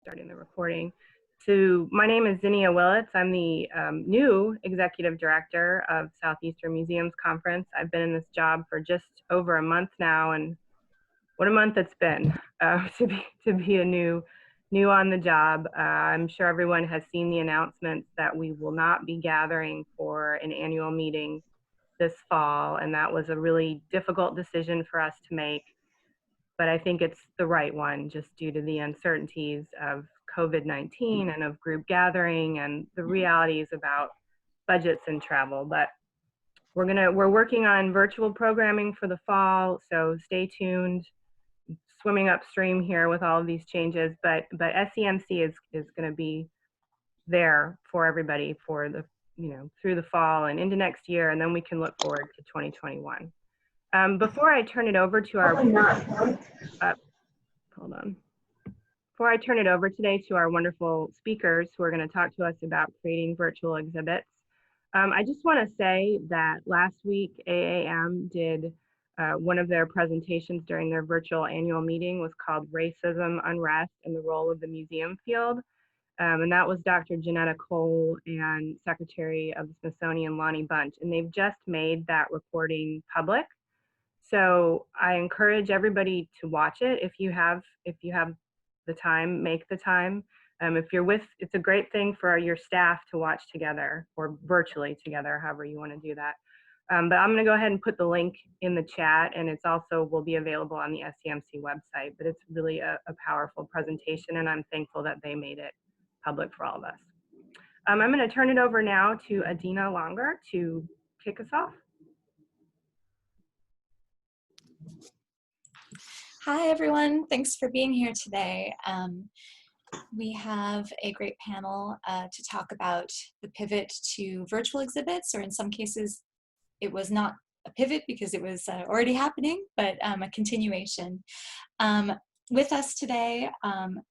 Starting the recording. So my name is Zinnia Willits. I'm the new executive director of Southeastern Museums Conference. I've been in this job for just over a month now, and what a month it's been to be a new on the job. I'm sure everyone has seen the announcements that we will not be gathering for an annual meeting this fall, and that was a really difficult decision for us to make. But I think it's the right one just due to the uncertainties of COVID-19 and of group gathering and the realities about budgets and travel. But we're working on virtual programming for the fall, so stay tuned. Swimming upstream here with all of these changes, but SEMC is going to be there for everybody for the through the fall and into next year, and then we can look forward to 2021. Before I turn it over to our Before I turn it over today to our wonderful speakers who are going to talk to us about creating virtual exhibits, I just want to say that last week AAM did one of their presentations during their virtual annual meeting was called Racism, Unrest, and the Role of the Museum Field. And that was Dr. Janetta Cole and Secretary of the Smithsonian, Lonnie Bunch. And they've just made that recording public. So I encourage everybody to watch it. If you have the time, make the time. It's a great thing for your staff to watch together or virtually together, however you want to do that. But I'm going to go ahead and put the link in the chat, and it's also will be available on the SEMC website. But it's really a powerful presentation, and I'm thankful that they made it public for all of us. I'm going to turn it over now to Adina Longer to kick us off. Hi, everyone. Thanks for being here today. We have a great panel to talk about the pivot to virtual exhibits, or in some cases, it was not a pivot because it was already happening, but a continuation. With us today,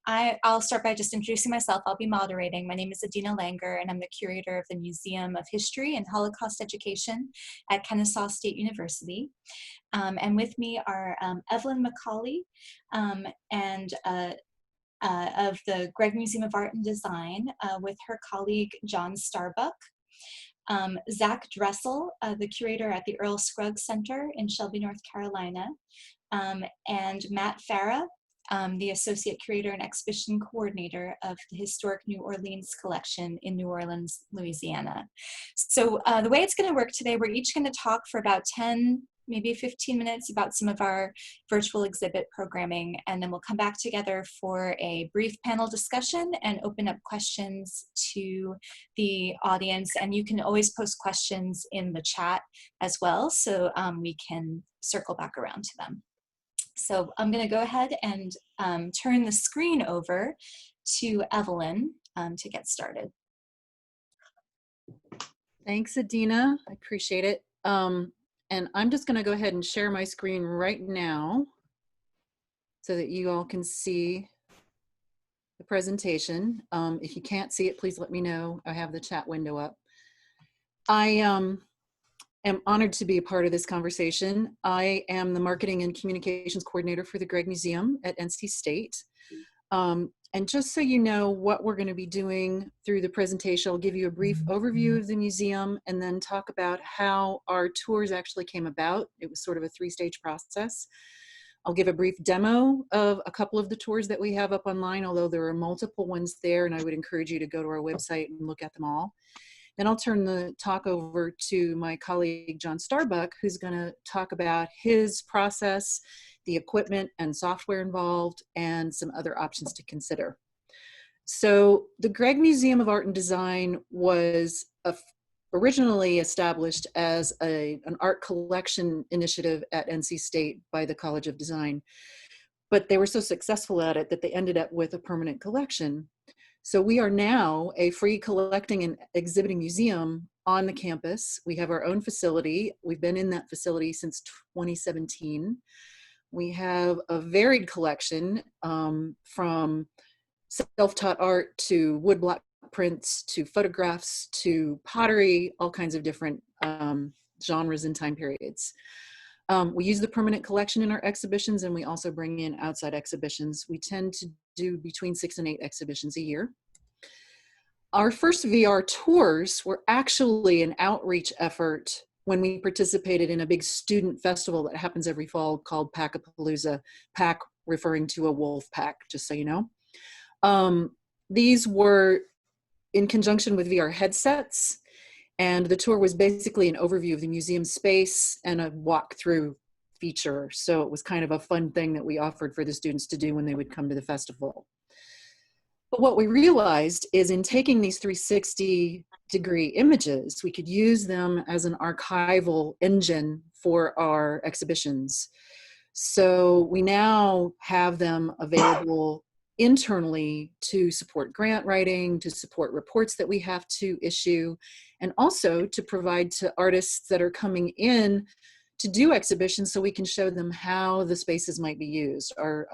I'll start by just introducing myself. I'll be moderating. My name is Adina Langer, and I'm the curator of the Museum of History and Holocaust Education at Kennesaw State University. And with me are Evelyn McCauley and of the Gregg Museum of Art and Design with her colleague John Starbuck. Zach Dressel, the curator at the Earl Scruggs Center in Shelby, North Carolina, and Matt Farah, the associate curator and exhibition coordinator of the Historic New Orleans Collection in New Orleans, Louisiana. So the way it's going to work today, we're each going to talk for about 10, maybe 15 minutes about some of our virtual exhibit programming, and then we'll come back together for a brief panel discussion and open up questions to the audience. And you can always post questions in the chat as well, so we can circle back around to them. So I'm going to go ahead and turn the screen over to Evelyn to get started. Thanks, Adina. I appreciate it. And I'm just going to go ahead and share my screen right now so that you all can see the presentation. If you can't see it, please let me know. I have the chat window up. I am honored to be a part of this conversation. I am the Marketing and Communications Coordinator for the Gregg Museum at NC State. And just so you know what we're going to be doing through the presentation, I'll give you a brief overview of the museum and then talk about how our tours actually came about. It was sort of a three-stage process. I'll give a brief demo of a couple of the tours that we have up online, although there are multiple ones there, and I would encourage you to go to our website and look at them all. Then I'll turn the talk over to my colleague, John Starbuck, who's going to talk about his process, the equipment and software involved, and some other options to consider. So the Gregg Museum of Art and Design was originally established as an art collection initiative at NC State by the College of Design, but they were so successful at it that they ended up with a permanent collection. So we are now a free collecting and exhibiting museum on the campus. We have our own facility. We've been in that facility since 2017. We have a varied collection from self-taught art to woodblock prints to photographs to pottery, all kinds of different genres and time periods. We use the permanent collection in our exhibitions, and we also bring in outside exhibitions. We tend to do between 6 and 8 exhibitions a year. Our first VR tours were actually an outreach effort when we participated in a big student festival that happens every fall called Pack-a-Palooza, pack referring to a wolf pack, just so you know. These were in conjunction with VR headsets, and the tour was basically an overview of the museum space and a walkthrough feature. So it was kind of a fun thing that we offered for the students to do when they would come to the festival. But what we realized is in taking these 360-degree images, we could use them as an archival engine for our exhibitions. So we now have them available internally to support grant writing, to support reports that we have to issue, and also to provide to artists that are coming in to do exhibitions so we can show them how the spaces might be used. Our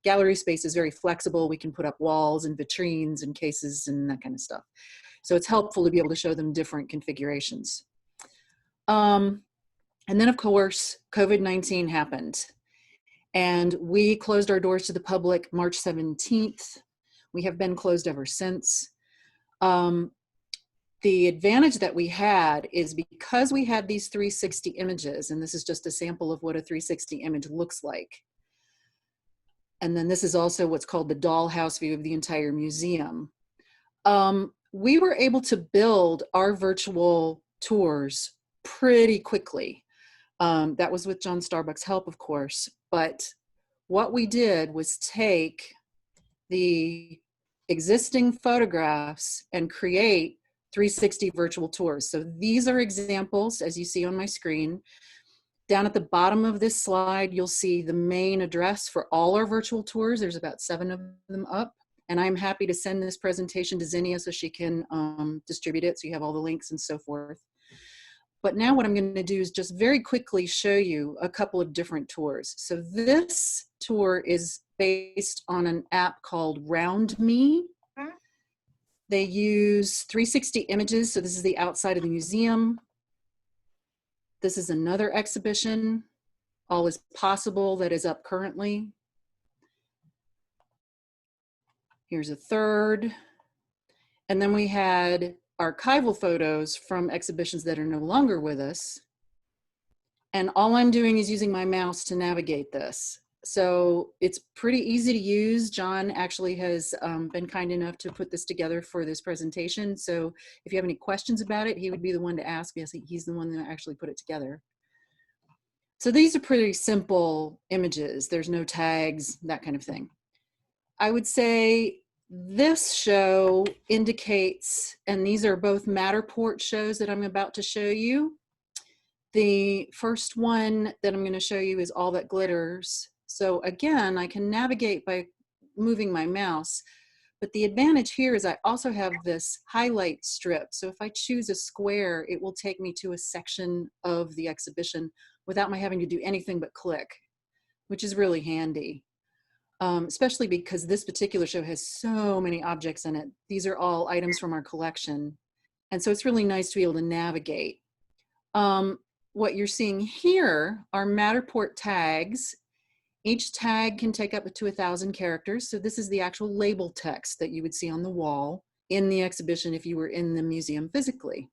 gallery space is very flexible. We can put up walls and vitrines and cases and that kind of stuff. So it's helpful to be able to show them different configurations. And then of course, COVID-19 happened. And we closed our doors to the public March 17th. We have been closed ever since. The advantage that we had is because we had these 360 images, and this is just a sample of what a 360 image looks like. And then this is also what's called the dollhouse view of the entire museum. We were able to build our virtual tours pretty quickly. That was with John Starbuck's help, of course. But what we did was take the existing photographs and create 360 virtual tours. So these are examples, as you see on my screen. Down at the bottom of this slide, you'll see the main address for all our virtual tours. There's about 7 of them up. And I'm happy to send this presentation to Zinnia so she can distribute it, so you have all the links and so forth. But now what I'm going to do is just very quickly show you a couple of different tours. So this tour is based on an app called Round Me. They use 360 images. So this is the outside of the museum. This is another exhibition, All Is Possible, that is up currently. Here's a third. And then we had archival photos from exhibitions that are no longer with us. And all I'm doing is using my mouse to navigate this. So it's pretty easy to use. John actually has been kind enough to put this together for this presentation. So if you have any questions about it, he would be the one to ask. Yes, he's the one that actually put it together. So these are pretty simple images. There's no tags, that kind of thing. I would say this show indicates, and these are both Matterport shows that I'm about to show you. The first one that I'm going to show you is All That Glitters. So again, I can navigate by moving my mouse, but the advantage here is I also have this highlight strip. So if I choose a square, it will take me to a section of the exhibition without my having to do anything but click, which is really handy. Especially because this particular show has so many objects in it. These are all items from our collection. And so it's really nice to be able to navigate. What you're seeing here are Matterport tags. Each tag can take up to 1,000 characters. So this is the actual label text that you would see on the wall in the exhibition if you were in the museum physically.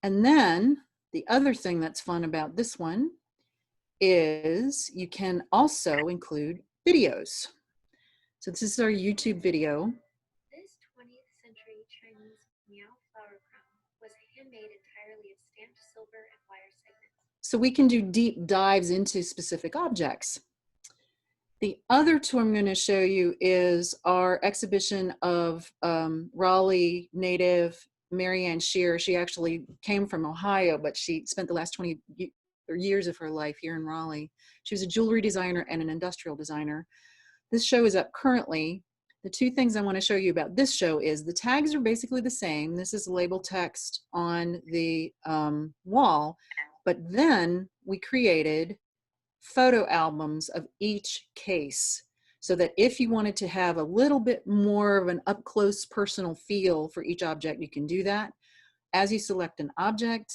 And then the other thing that's fun about this one is you can also include videos. So this is our YouTube video. This 20th century Chinese meow flower crown was handmade entirely of stamped silver and wire segments. So we can do deep dives into specific objects. The other tour I'm going to show you is our exhibition of Raleigh native Marianne Shear. She actually came from Ohio, but she spent the last 20 years of her life here in Raleigh. She was a jewelry designer and an industrial designer. This show is up currently. The two things I want to show you about this show is the tags are basically the same. This is label text on the wall, but then we created photo albums of each case so that if you wanted to have a little bit more of an up-close personal feel for each object, you can do that. As you select an object,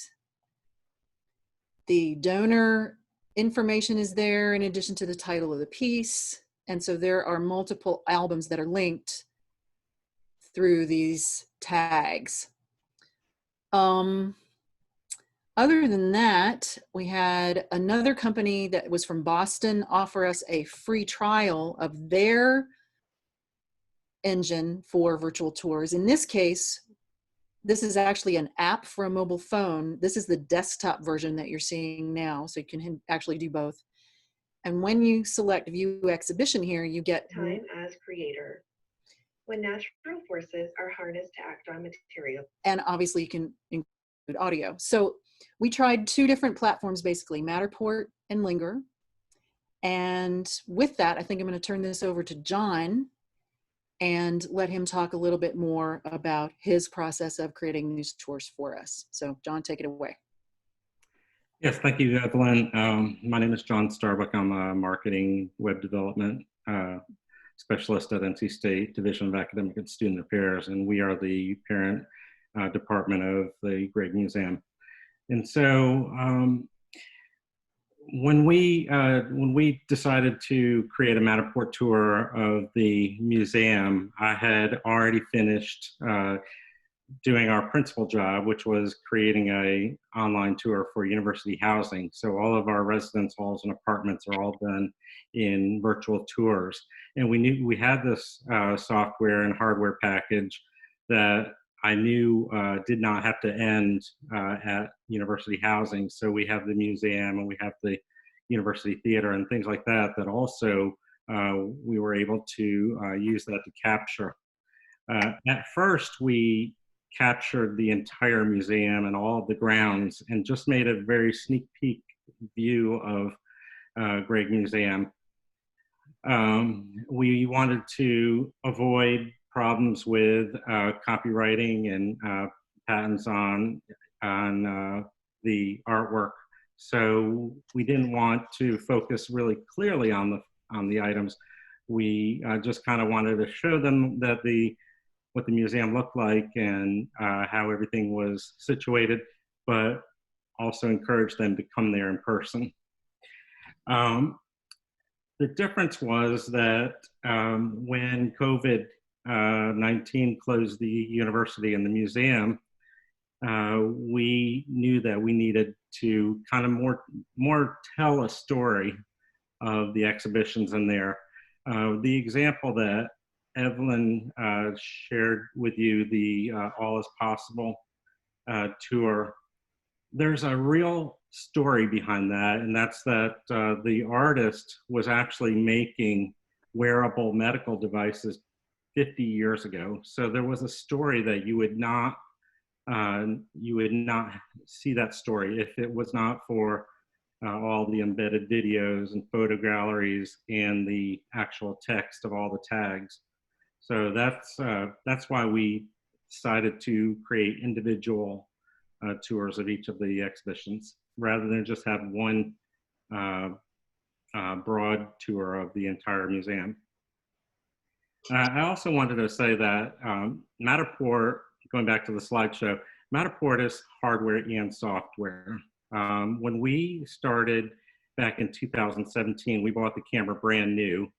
The donor information is there in addition to the title of the piece. And so there are multiple albums that are linked through these tags. Other than that, we had another company that was from Boston offer us a free trial of their engine for virtual tours. In this case, this is actually an app for a mobile phone. This is the desktop version that you're seeing now, so you can actually do both. And when you select View Exhibition here, you get time as creator. When natural forces are harnessed to act on material. And obviously you can include audio. So we tried two different platforms, basically, Matterport and Linger. And with that, I think I'm going to turn this over to John and let him talk a little bit more about his process of creating these tours for us. So John, take it away. Yes, thank you, Evelyn. My name is John Starbuck. I'm a marketing web development specialist at NC State Division of Academic and Student Affairs, and we are the parent department of the Gregg Museum. And so when we decided to create a Matterport tour of the museum, I had already finished doing our principal job, which was creating an online tour for university housing. So all of our residence halls and apartments are all done in virtual tours. And we knew we had this software and hardware package that I knew did not have to end at university housing. So we have the museum and we have the university theater and things like that, that also we were able to use that to capture. At first, we captured the entire museum and all of the grounds and just made a very sneak peek view of Gregg Museum. We wanted to avoid problems with copywriting and patents on the artwork. So we didn't want to focus really clearly on the items. We just kind of wanted to show them that what the museum looked like and how everything was situated, but also encourage them to come there in person. The difference was that when COVID-19 closed the university and the museum, we knew that we needed to kind of more tell a story of the exhibitions in there. The example that Evelyn shared with you, the All Is Possible tour, there's a real story behind that, and that's that the artist was actually making wearable medical devices 50 years ago. So there was a story that you would not see that story if it was not for all the embedded videos and photo galleries and the actual text of all the tags. So that's why we decided to create individual tours of each of the exhibitions, rather than just have one broad tour of the entire museum. I also wanted to say that Matterport, going back to the slideshow, Matterport is hardware and software. When we started back in 2017, we bought the camera brand new.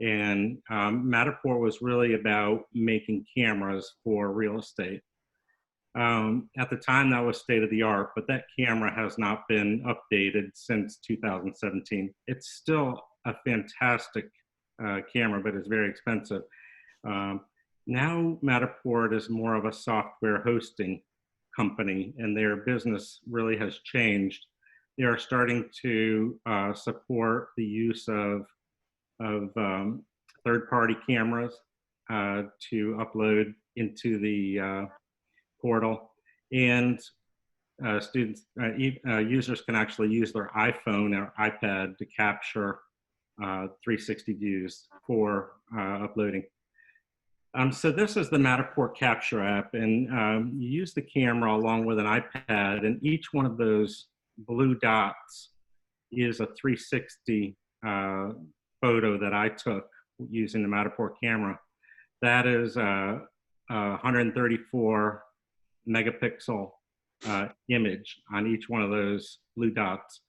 And Matterport was really about making cameras for real estate. At the time, that was state of the art, but that camera has not been updated since 2017. It's still a fantastic camera, but it's very expensive. Now Matterport is more of a software hosting company, and their business really has changed. They are starting to support the use of third-party cameras to upload into the portal, and users can actually use their iPhone or iPad to capture 360 views for uploading. So this is the Matterport Capture app, and you use the camera along with an iPad, and each one of those blue dots is a 360 photo that I took using the Matterport camera. That is a 134 megapixel image on each one of those blue dots.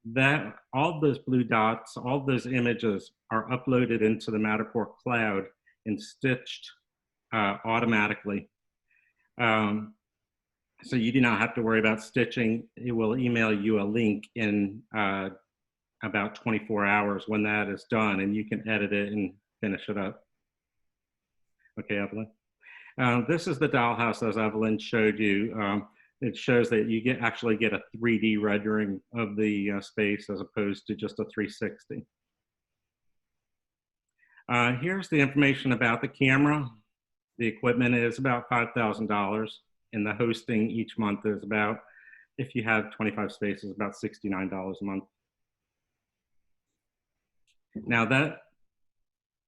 That all those blue dots, all those images are uploaded into the Matterport cloud and stitched automatically. So you do not have to worry about stitching. It will email you a link in about 24 hours when that is done, and you can edit it and finish it up. Okay, Evelyn. This is the dollhouse as Evelyn showed you. It shows that you actually get a 3D rendering of the space as opposed to just a 360. Here's the information about the camera. The equipment is about $5,000, and the hosting each month is about, if you have 25 spaces, about $69 a month. Now that,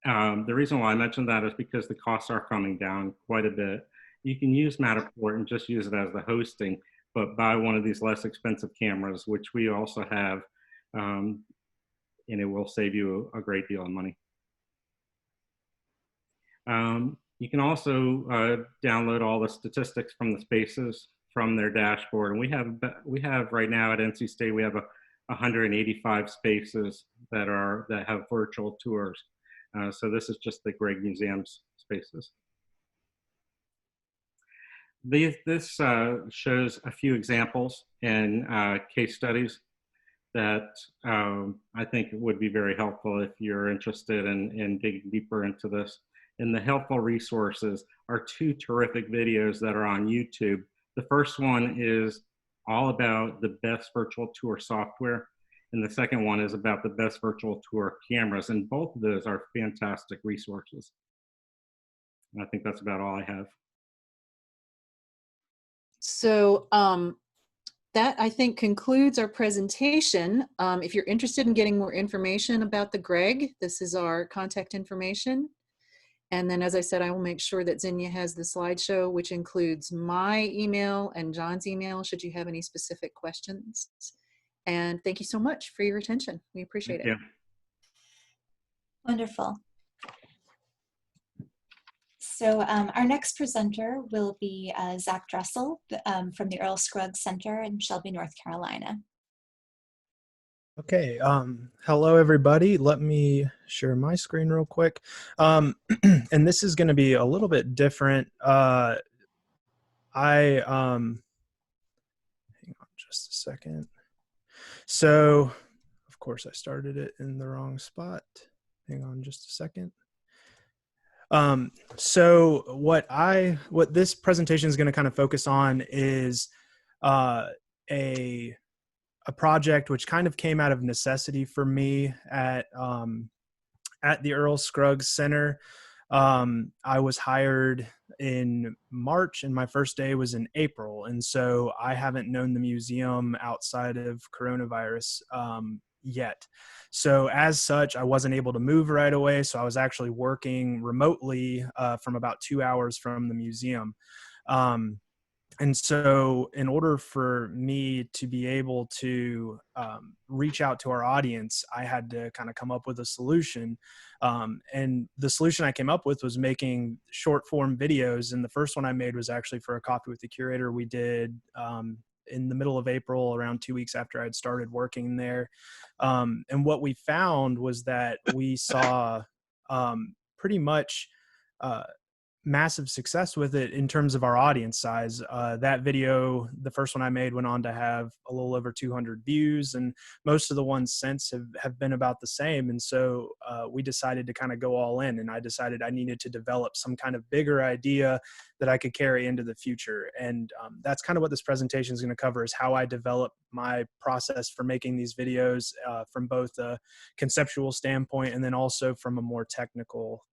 the reason why I mentioned that is because the costs are coming down quite a bit. You can use Matterport and just use it as the hosting, but buy one of these less expensive cameras, which we also have, and it will save you a great deal of money. You can also download all the statistics from the spaces from their dashboard. And we have right now at NC State, we have 185 spaces that have virtual tours. So this is just the Gregg Museum's spaces. This shows a few examples and case studies that I think would be very helpful if you're interested in digging deeper into this. And the helpful resources are two terrific videos that are on YouTube. The first one is all about the best virtual tour software, and the second one is about the best virtual tour cameras, and both of those are fantastic resources. And I think that's about all I have. So that, I think, concludes our presentation. If you're interested in getting more information about the Gregg, this is our contact information. And then, as I said, I will make sure that Zinnia has the slideshow, which includes my email and John's email, should you have any specific questions. And thank you so much for your attention. We appreciate it. Wonderful. So our next presenter will be Zach Dressel from the Earl Scruggs Center in Shelby, North Carolina. Okay, hello everybody. Let me share my screen real quick. And this is going to be a little bit different. Hang on just a second. So, of course, I started it in the wrong spot. Hang on just a second. So what this presentation is going to kind of focus on is a project which kind of came out of necessity for me at the Earl Scruggs Center. I was hired in March and my first day was in April. And so I haven't known the museum outside of coronavirus yet. So as such, I wasn't able to move right away. So I was actually working remotely from about 2 hours from the museum. And so in order for me to be able to reach out to our audience, I had to kind of come up with a solution. And the solution I came up with was making short form videos. And the first one I made was actually for a Coffee with the Curator we did in the middle of April, around 2 weeks after I'd started working there. And what we found was that we saw pretty much massive success with it in terms of our audience size. That video, the first one I made, went on to have a little over 200 views, and most of the ones since have been about the same. And so we decided to kind of go all in, and I decided I needed to develop some kind of bigger idea that I could carry into the future. And that's kind of what this presentation is going to cover, is how I develop my process for making these videos from both a conceptual standpoint and then also from a more technical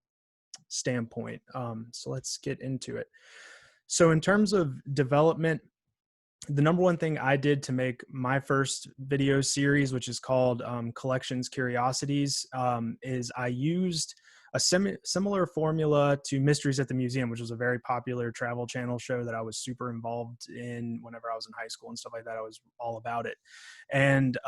standpoint. So let's get into it. So in terms of development, the number one thing I did to make my first video series, which is called Collections Curiosities, is I used a similar formula to Mysteries at the Museum, which was a very popular Travel Channel show that I was super involved in whenever I was in high school and stuff like that. I was all about it. And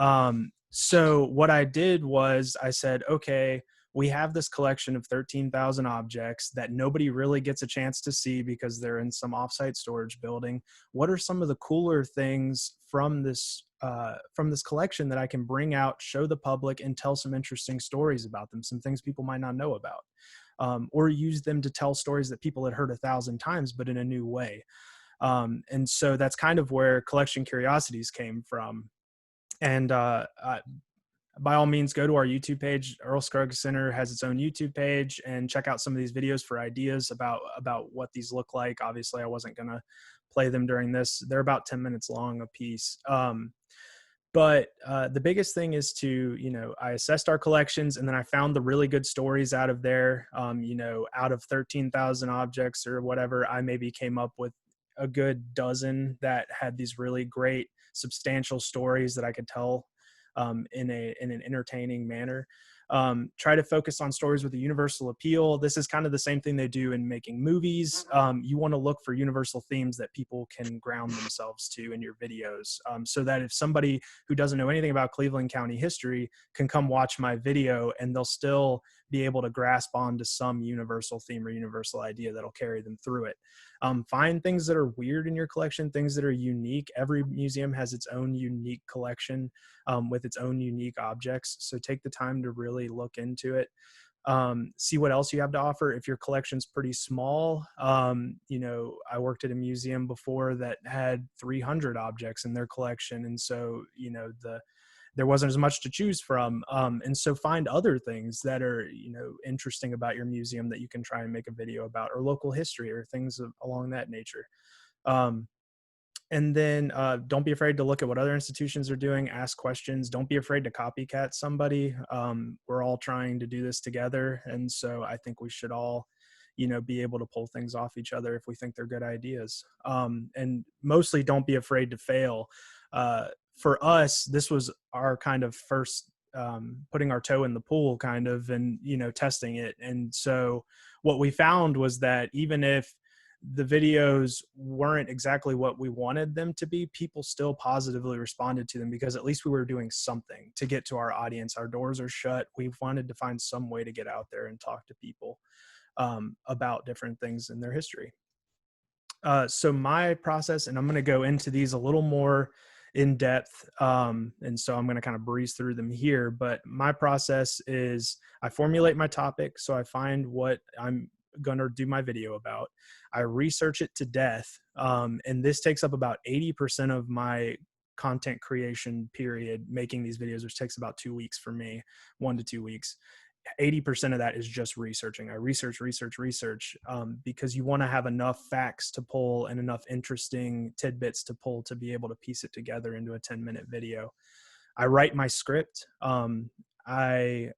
so what I did was I said, okay, we have this collection of 13,000 objects that nobody really gets a chance to see because they're in some offsite storage building. What are some of the cooler things from this collection that I can bring out, show the public, and tell some interesting stories about them, some things people might not know about, or use them to tell stories that people had heard 1,000 times, but in a new way. And so that's kind of where Collection Curiosities came from. And by all means, go to our YouTube page. Earl Scruggs Center has its own YouTube page, and check out some of these videos for ideas about what these look like. Obviously, I wasn't going to play them during this. They're about 10 minutes long a piece. But the biggest thing is to, I assessed our collections, and then I found the really good stories out of there. Out of 13,000 objects or whatever, I maybe came up with a good dozen that had these really great, substantial stories that I could tell in an entertaining manner. Try to focus on stories with a universal appeal. This is kind of the same thing they do in making movies. You want to look for universal themes that people can ground themselves to in your videos, so that if somebody who doesn't know anything about Cleveland County history can come watch my video, and they'll still be able to grasp onto some universal theme or universal idea that'll carry them through it. Find things that are weird in your collection, things that are unique. Every museum has its own unique collection with its own unique objects. So take the time to really look into it. See what else you have to offer. If your collection's pretty small, I worked at a museum before that had 300 objects in their collection. And so, there wasn't as much to choose from. And so find other things that are, interesting about your museum that you can try and make a video about, or local history or things along that nature. And then don't be afraid to look at what other institutions are doing, ask questions. Don't be afraid to copycat somebody. We're all trying to do this together. And so I think we should all, be able to pull things off each other if we think they're good ideas. And mostly don't be afraid to fail. For us, this was our kind of first putting our toe in the pool kind of, and, testing it. And so what we found was that even if the videos weren't exactly what we wanted them to be, people still positively responded to them, because at least we were doing something to get to our audience. Our doors are shut. We wanted to find some way to get out there and talk to people about different things in their history. So my process, and I'm going to go into these a little more in depth. And so I'm going to kind of breeze through them here, but my process is I formulate my topic. So I find what I'm going to do my video about. I research it to death. And this takes up about 80% of my content creation period, making these videos, which takes about 2 weeks for me, 1 to 2 weeks. 80% of that is just researching. I research, because you want to have enough facts to pull and enough interesting tidbits to pull to be able to piece it together into a 10-minute video. I write my script. I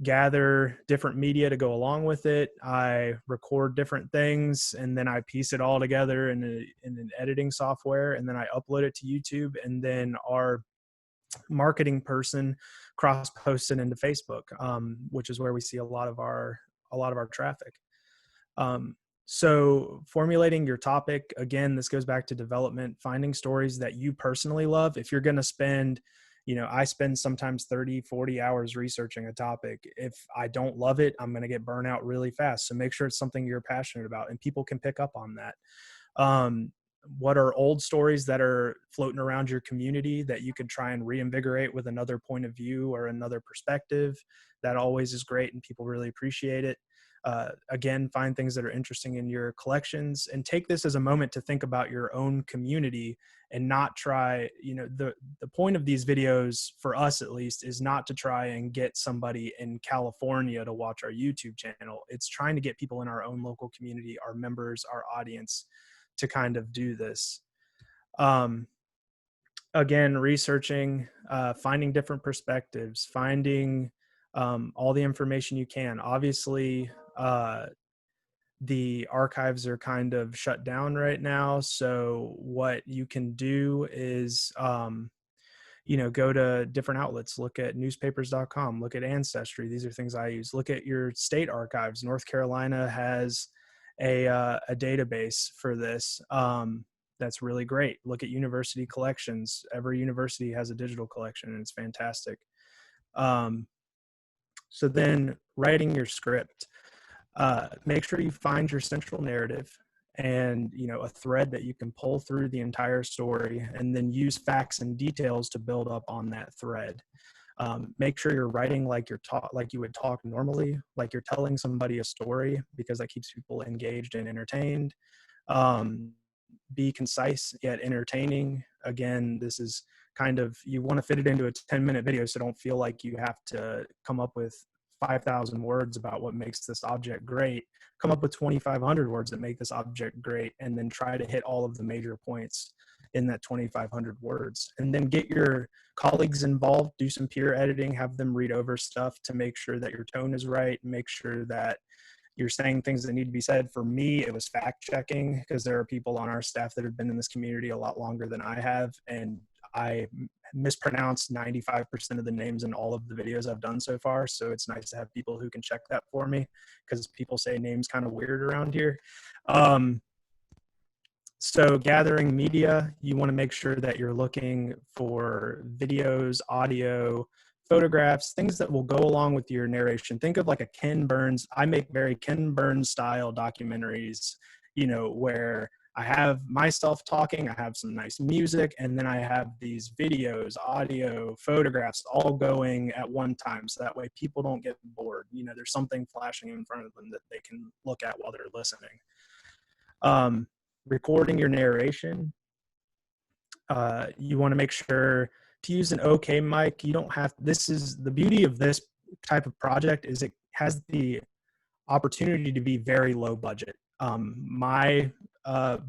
gather different media to go along with it. I record different things, and then I piece it all together in an editing software, and then I upload it to YouTube, and then our marketing person cross posts it into Facebook, which is where we see a lot of our traffic. So formulating your topic, again, this goes back to development, finding stories that you personally love. If you're going to spend, I spend sometimes 30, 40 hours researching a topic. If I don't love it, I'm going to get burnt out really fast. So make sure it's something you're passionate about, and people can pick up on that. What are old stories that are floating around your community that you could try and reinvigorate with another point of view or another perspective? That always is great, and people really appreciate it. Again, find things that are interesting in your collections, and take this as a moment to think about your own community, and not try, the point of these videos, for us at least, is not to try and get somebody in California to watch our YouTube channel. It's trying to get people in our own local community, our members, our audience, to kind of do this. Again, researching, finding different perspectives, finding all the information you can. Obviously, the archives are kind of shut down right now. So what you can do is, go to different outlets, look at newspapers.com, look at Ancestry. These are things I use. Look at your state archives. North Carolina has a database for this. That's really great. Look at university collections. Every university has a digital collection, and it's fantastic. So then writing your script, make sure you find your central narrative and, you know, a thread that you can pull through the entire story, and then use facts and details to build up on that thread. Make sure you're writing like like you would talk normally, like you're telling somebody a story, because that keeps people engaged and entertained. Be concise yet entertaining. Again, this is kind of, you want to fit it into a 10-minute video, so don't feel like you have to come up with 5,000 words about what makes this object great. Come up with 2,500 words that make this object great, and then try to hit all of the major points in that 2,500 words. And then get your colleagues involved, do some peer editing, have them read over stuff to make sure that your tone is right, make sure that you're saying things that need to be said. For me, it was fact checking, because there are people on our staff that have been in this community a lot longer than I have, and I mispronounced 95% of the names in all of the videos I've done so far. So it's nice to have people who can check that for me, because people say names kind of weird around here. So gathering media, you want to make sure that you're looking for videos, audio, photographs, things that will go along with your narration. Think of like a Ken Burns. I make very Ken Burns style documentaries, you know, where I have myself talking, I have some nice music, and then I have these videos, audio, photographs all going at one time. So that way people don't get bored. You know, there's something flashing in front of them that they can look at while they're listening. Recording your narration. You want to make sure to use an okay mic. You don't have, this is the beauty of this type of project, is it has the opportunity to be very low budget. My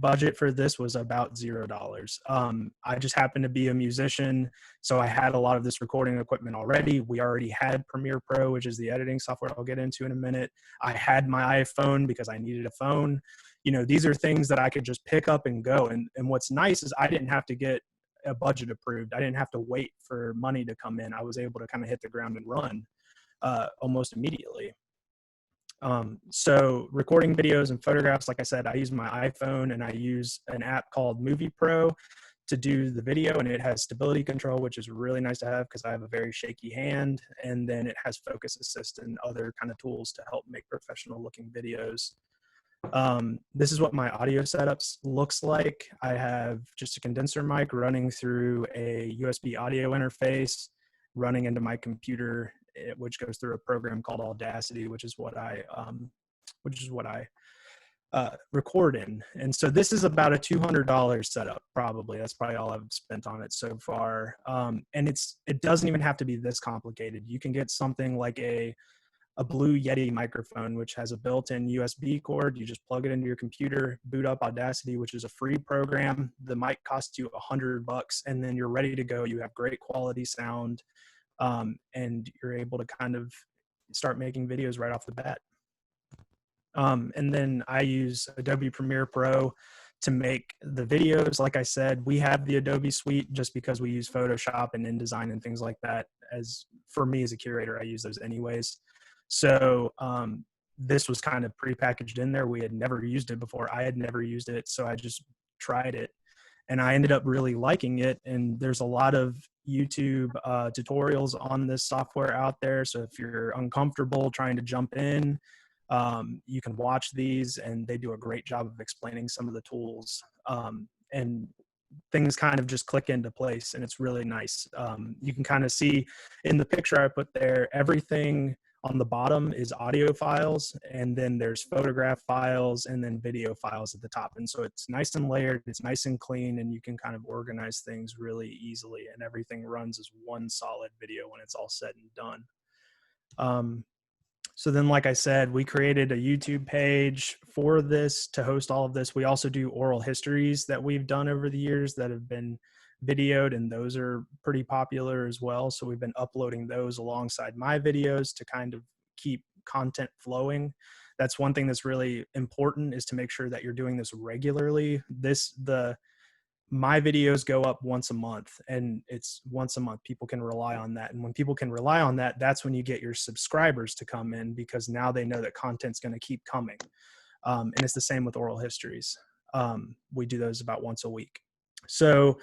budget for this was about $0. I just happened to be a musician, so I had a lot of this recording equipment already. We already had Premiere Pro, which is the editing software I'll get into in a minute. I had my iPhone because I needed a phone. You know, these are things that I could just pick up and go. And what's nice is I didn't have to get a budget approved. I didn't have to wait for money to come in. I was able to kind of hit the ground and run almost immediately. So recording videos and photographs, like I said, I use my iPhone, and I use an app called Movie Pro to do the video, and it has stability control, which is really nice to have because I have a very shaky hand. And then it has focus assist and other kind of tools to help make professional looking videos. This is what my audio setups looks like. I have just a condenser mic running through a USB audio interface, running into my computer, which goes through a program called Audacity, which is what I record in. And so this is about a $200 setup, probably. That's probably all I've spent on it so far. And it doesn't even have to be this complicated. You can get something like a Blue Yeti microphone, which has a built-in USB cord. You just plug it into your computer, boot up Audacity, which is a free program. The mic costs you $100, and then you're ready to go. You have great quality sound, and you're able to kind of start making videos right off the bat. And then I use Adobe Premiere Pro to make the videos. Like I said, we have the Adobe suite just because we use Photoshop and InDesign and things like that. As for me as a curator, I use those anyways. So this was kind of prepackaged in there. We had never used it before. I had never used it, so I just tried it, and I ended up really liking it. And there's a lot of YouTube tutorials on this software out there. So if you're uncomfortable trying to jump in, you can watch these, and they do a great job of explaining some of the tools. And things kind of just click into place, and it's really nice. You can kind of see in the picture I put there, everything on the bottom is audio files, and then there's photograph files, and then video files at the top. And so it's nice and layered, it's nice and clean, and you can kind of organize things really easily, and everything runs as one solid video when it's all said and done. So then, like I said, we created a YouTube page for this to host all of this. We also do oral histories that we've done over the years that have been videoed, and those are pretty popular as well. So we've been uploading those alongside my videos to kind of keep content flowing. That's one thing that's really important, is to make sure that you're doing this regularly. My videos go up once a month, and it's once a month. People can rely on that. And when people can rely on that, that's when you get your subscribers to come in, because now they know that content's going to keep coming. And it's the same with oral histories. We do those about once a week. So,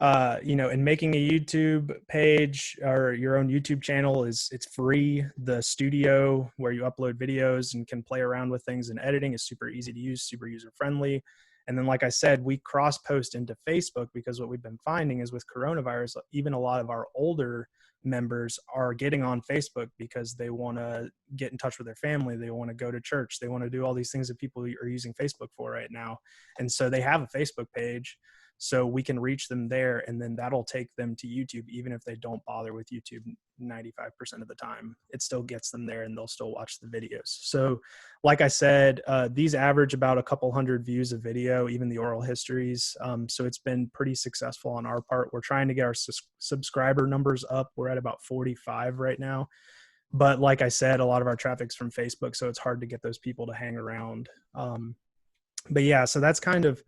and making a YouTube page or your own YouTube channel it's free. The studio where you upload videos and can play around with things and editing is super easy to use, super user friendly. And then, like I said, we cross post into Facebook because what we've been finding is with coronavirus, even a lot of our older members are getting on Facebook because they want to get in touch with their family. They want to go to church. They want to do all these things that people are using Facebook for right now. And so they have a Facebook page. So we can reach them there, and then that'll take them to YouTube. Even if they don't bother with YouTube 95% of the time, it still gets them there and they'll still watch the videos. So like I said, these average about a couple hundred views a video, even the oral histories. So it's been pretty successful on our part. We're trying to get our subscriber numbers up. We're at about 45 right now. But like I said, a lot of our traffic's from Facebook, so it's hard to get those people to hang around. But yeah, so that's kind of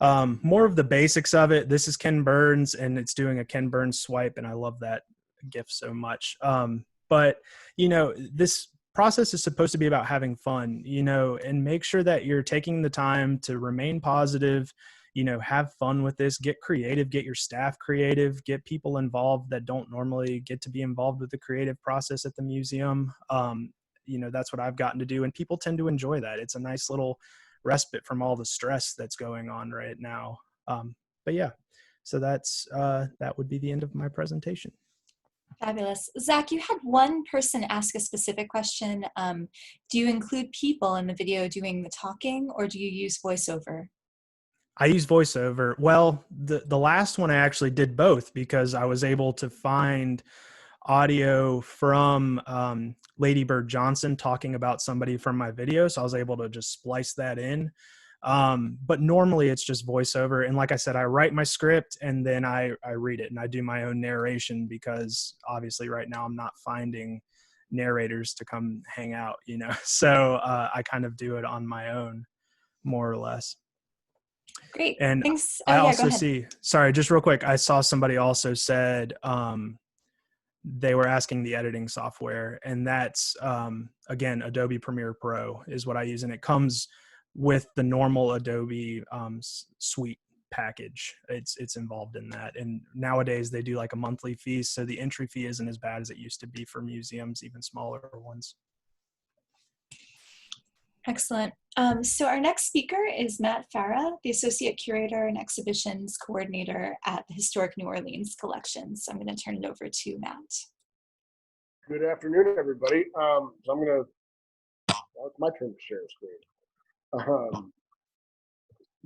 more of the basics of it. This is Ken Burns, and it's doing a Ken Burns swipe, and I love that GIF so much. But this process is supposed to be about having fun, and make sure that you're taking the time to remain positive, have fun with this, get creative, get your staff creative, get people involved that don't normally get to be involved with the creative process at the museum. That's what I've gotten to do, and people tend to enjoy that. It's a nice little respite from all the stress that's going on right now. But yeah, so that would be the end of my presentation. Fabulous. Zach, you had one person ask a specific question. Do you include people in the video doing the talking, or do you use voiceover? I use voiceover. Well, the last one I actually did both because I was able to find audio from Lady Bird Johnson talking about somebody from my video. So I was able to just splice that in. But normally it's just voiceover. And like I said, I write my script and then I read it and I do my own narration because obviously right now I'm not finding narrators to come hang out, so I kind of do it on my own, more or less. Great. And thanks. I also see, sorry, just real quick. I saw somebody also said, they were asking the editing software, and that's again Adobe Premiere Pro is what I use, and it comes with the normal Adobe suite package. It's involved in that, and nowadays they do like a monthly fee, so the entry fee isn't as bad as it used to be for museums, even smaller ones. Excellent. So our next speaker is Matt Farah, the Associate Curator and Exhibitions Coordinator at the Historic New Orleans Collection. So I'm going to turn it over to Matt. Good afternoon, everybody. So I'm going to, it's my turn to share a screen.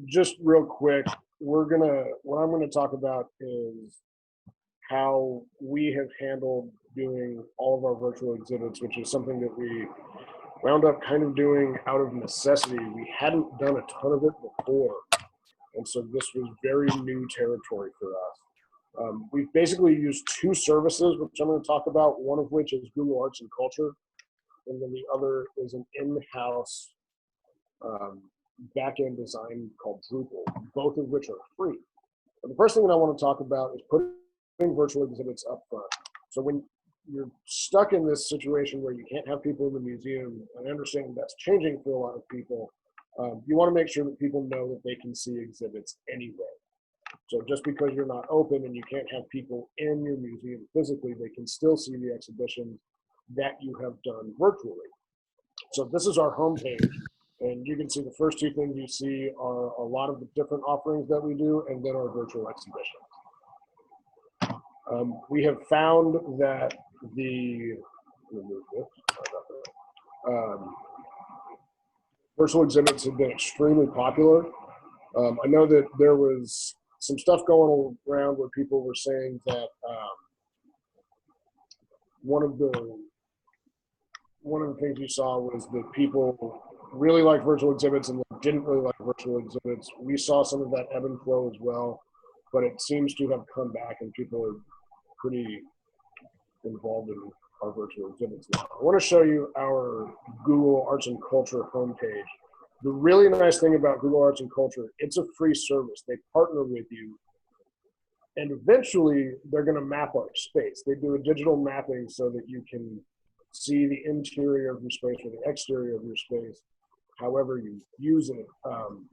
Just real quick, what I'm going to talk about is how we have handled doing all of our virtual exhibits, which is something that we wound up kind of doing out of necessity. We hadn't done a ton of it before, and so this was very new territory for us. We've basically used two services, which I'm going to talk about, one of which is Google Arts and Culture, and then the other is an in-house back-end design called Drupal, both of which are free. But the first thing that I want to talk about is putting virtual exhibits up front. So when you're stuck in this situation where you can't have people in the museum, and I understand that's changing for a lot of people, you want to make sure that people know that they can see exhibits anyway. So just because you're not open and you can't have people in your museum physically, they can still see the exhibitions that you have done virtually. So this is our homepage, and you can see the first two things you see are a lot of the different offerings that we do, and then our virtual exhibitions. We have found that virtual exhibits have been extremely popular. I know that there was some stuff going around where people were saying that one of the things you saw was that people really like virtual exhibits and didn't really like virtual exhibits. We saw some of that ebb and flow as well, but it seems to have come back and people are pretty involved in our virtual exhibits now. I want to show you our Google Arts and Culture homepage. The really nice thing about Google Arts and Culture, it's a free service. They partner with you, and eventually they're going to map our space. They do a digital mapping so that you can see the interior of your space or the exterior of your space. however you use it.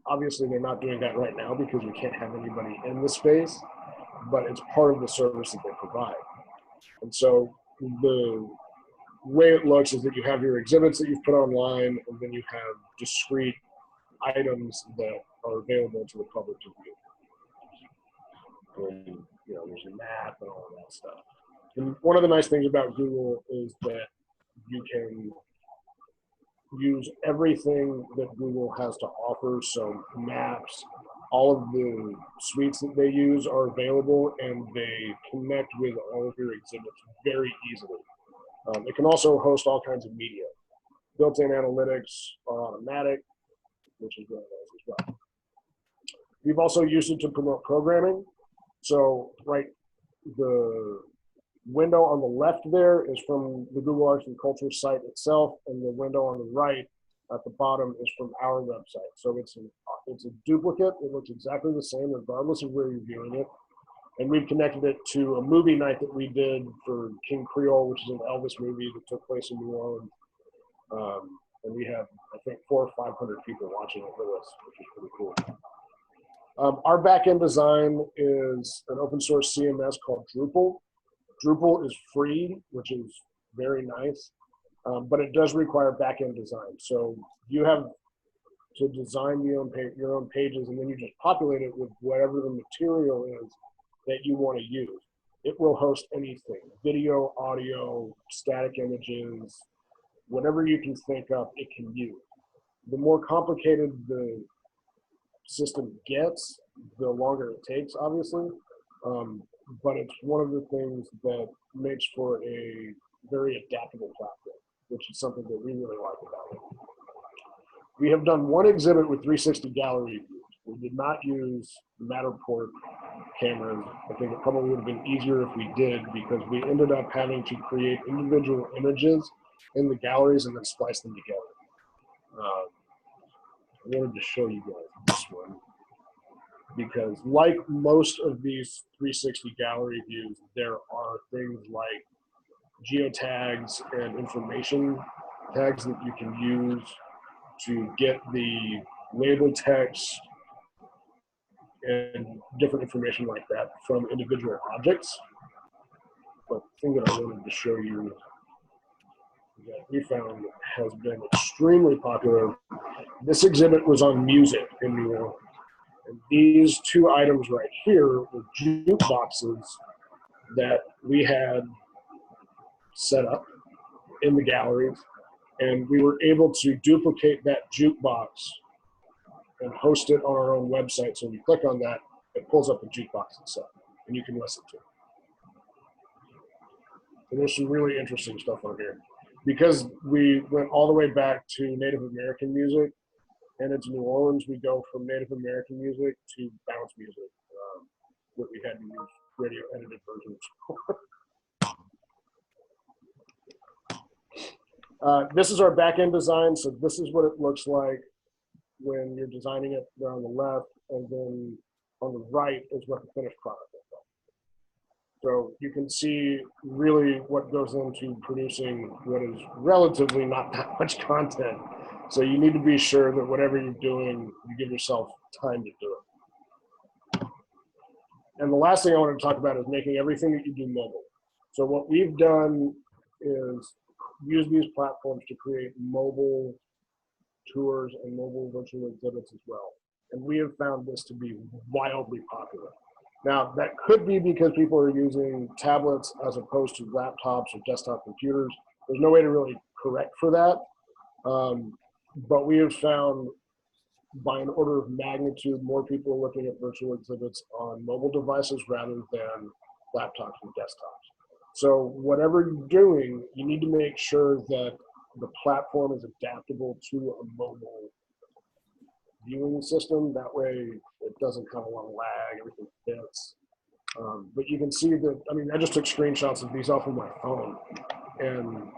Obviously, they're not doing that right now because we can't have anybody in the space, but it's part of the service that they provide. And so the way it looks is that you have your exhibits that you've put online, and then you have discrete items that are available to the public to view. And, you know, there's a map and all of that stuff. And one of the nice things about Google is that you can use everything that Google has to offer. So maps, all of the suites that they use are available, and they connect with all of your exhibits very easily. It can also host all kinds of media. Built-in analytics are automatic, which is really nice as well. We've also used it to promote programming. So, right, the window on the left there is from the Google Arts and Culture site itself, and the window on the right at the bottom is from our website. So it's a duplicate. It looks exactly the same regardless of where you're viewing it. And we've connected it to a movie night that we did for King Creole, which is an Elvis movie that took place in New Orleans. And we have, I think, 400 or 500 people watching it with us, which is pretty cool. Our back-end design is an open source CMS called Drupal. Drupal is free, which is very nice, but it does require back-end design. So you have to design your own pages, and then you just populate it with whatever the material is that you want to use. It will host anything: video, audio, static images, whatever you can think of, it can use. The more complicated the system gets, the longer it takes, obviously. But it's one of the things that makes for a very adaptable platform, which is something that we really like about it. We have done one exhibit with 360 gallery views. We did not use Matterport cameras. I think it probably would have been easier if we did, because we ended up having to create individual images in the galleries and then splice them together. I wanted to show you guys this one, because like most of these 360 gallery views, there are things like geotags and information tags that you can use to get the label text and different information like that from individual objects. But the thing that I wanted to show you that we found has been extremely popular. This exhibit was on music in New Orleans. And these two items right here were jukeboxes that we had set up in the galleries, and we were able to duplicate that jukebox and host it on our own website. So when you click on that, it pulls up the jukebox itself, and you can listen to it. And there's some really interesting stuff on here. Because we went all the way back to Native American music, and it's New Orleans, we go from Native American music to bounce music, that we had to use radio edited versions. This is our back-end design. So this is what it looks like when you're designing it there on the left, and then on the right is what the finished product looks like. So you can see really what goes into producing what is relatively not that much content. So you need to be sure that whatever you're doing, you give yourself time to do it. And the last thing I want to talk about is making everything that you do mobile. So what we've done is use these platforms to create mobile tours and mobile virtual exhibits as well. And we have found this to be wildly popular. Now, that could be because people are using tablets as opposed to laptops or desktop computers. There's no way to really correct for that. But we have found, by an order of magnitude, more people are looking at virtual exhibits on mobile devices rather than laptops and desktops. So whatever you're doing, you need to make sure that the platform is adaptable to a mobile viewing system. That way it doesn't have a lot of lag, everything fits. But you can see that, I mean, I just took screenshots of these off of my phone. And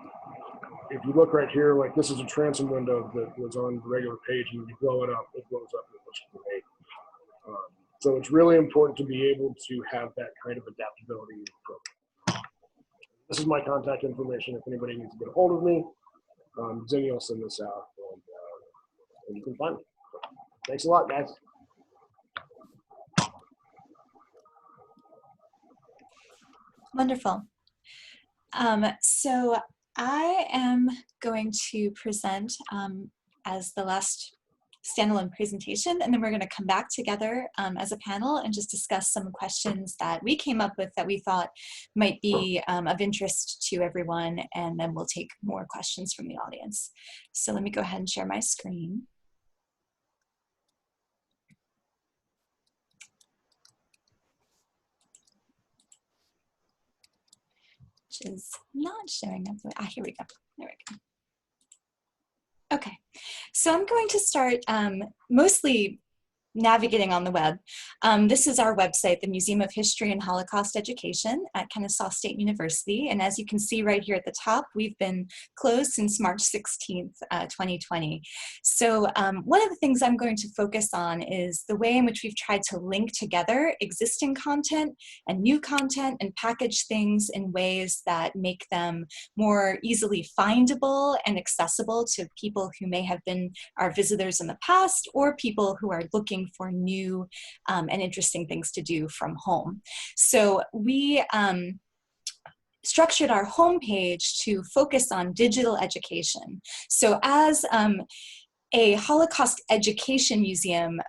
if you look right here, like this is a transom window that was on the regular page, and when you blow it up, it blows up and it looks great. So it's really important to be able to have that kind of adaptability in the program. This is my contact information if anybody needs to get a hold of me. Zinni will send this out, and and you can find me. Thanks a lot, guys. Wonderful. So I am going to present as the last standalone presentation, and then we're going to come back together as a panel and just discuss some questions that we came up with that we thought might be of interest to everyone, and then we'll take more questions from the audience. So let me go ahead and share my screen. Which is not showing up. Here we go. There we go. Okay, so I'm going to start mostly navigating on the web. This is our website, the Museum of History and Holocaust Education at Kennesaw State University. And as you can see right here at the top, we've been closed since March 16th, 2020. So one of the things I'm going to focus on is the way in which we've tried to link together existing content and new content and package things in ways that make them more easily findable and accessible to people who may have been our visitors in the past or people who are looking for new and interesting things to do from home. So we structured our homepage to focus on digital education. So as a Holocaust education museum,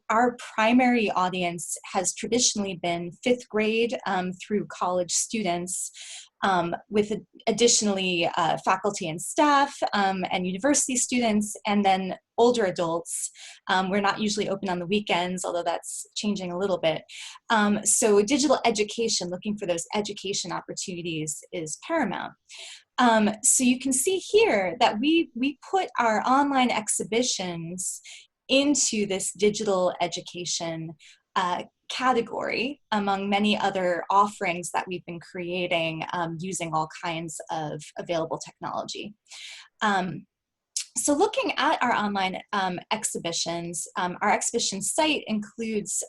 our primary audience has traditionally been 5th grade through college students, with additionally faculty and staff and university students, and then older adults. We're not usually open on the weekends, although that's changing a little bit. So digital education, looking for those education opportunities, is paramount. So you can see here that we put our online exhibitions into this digital education category among many other offerings that we've been creating using all kinds of available technology. So looking at our online exhibitions, our exhibition site includes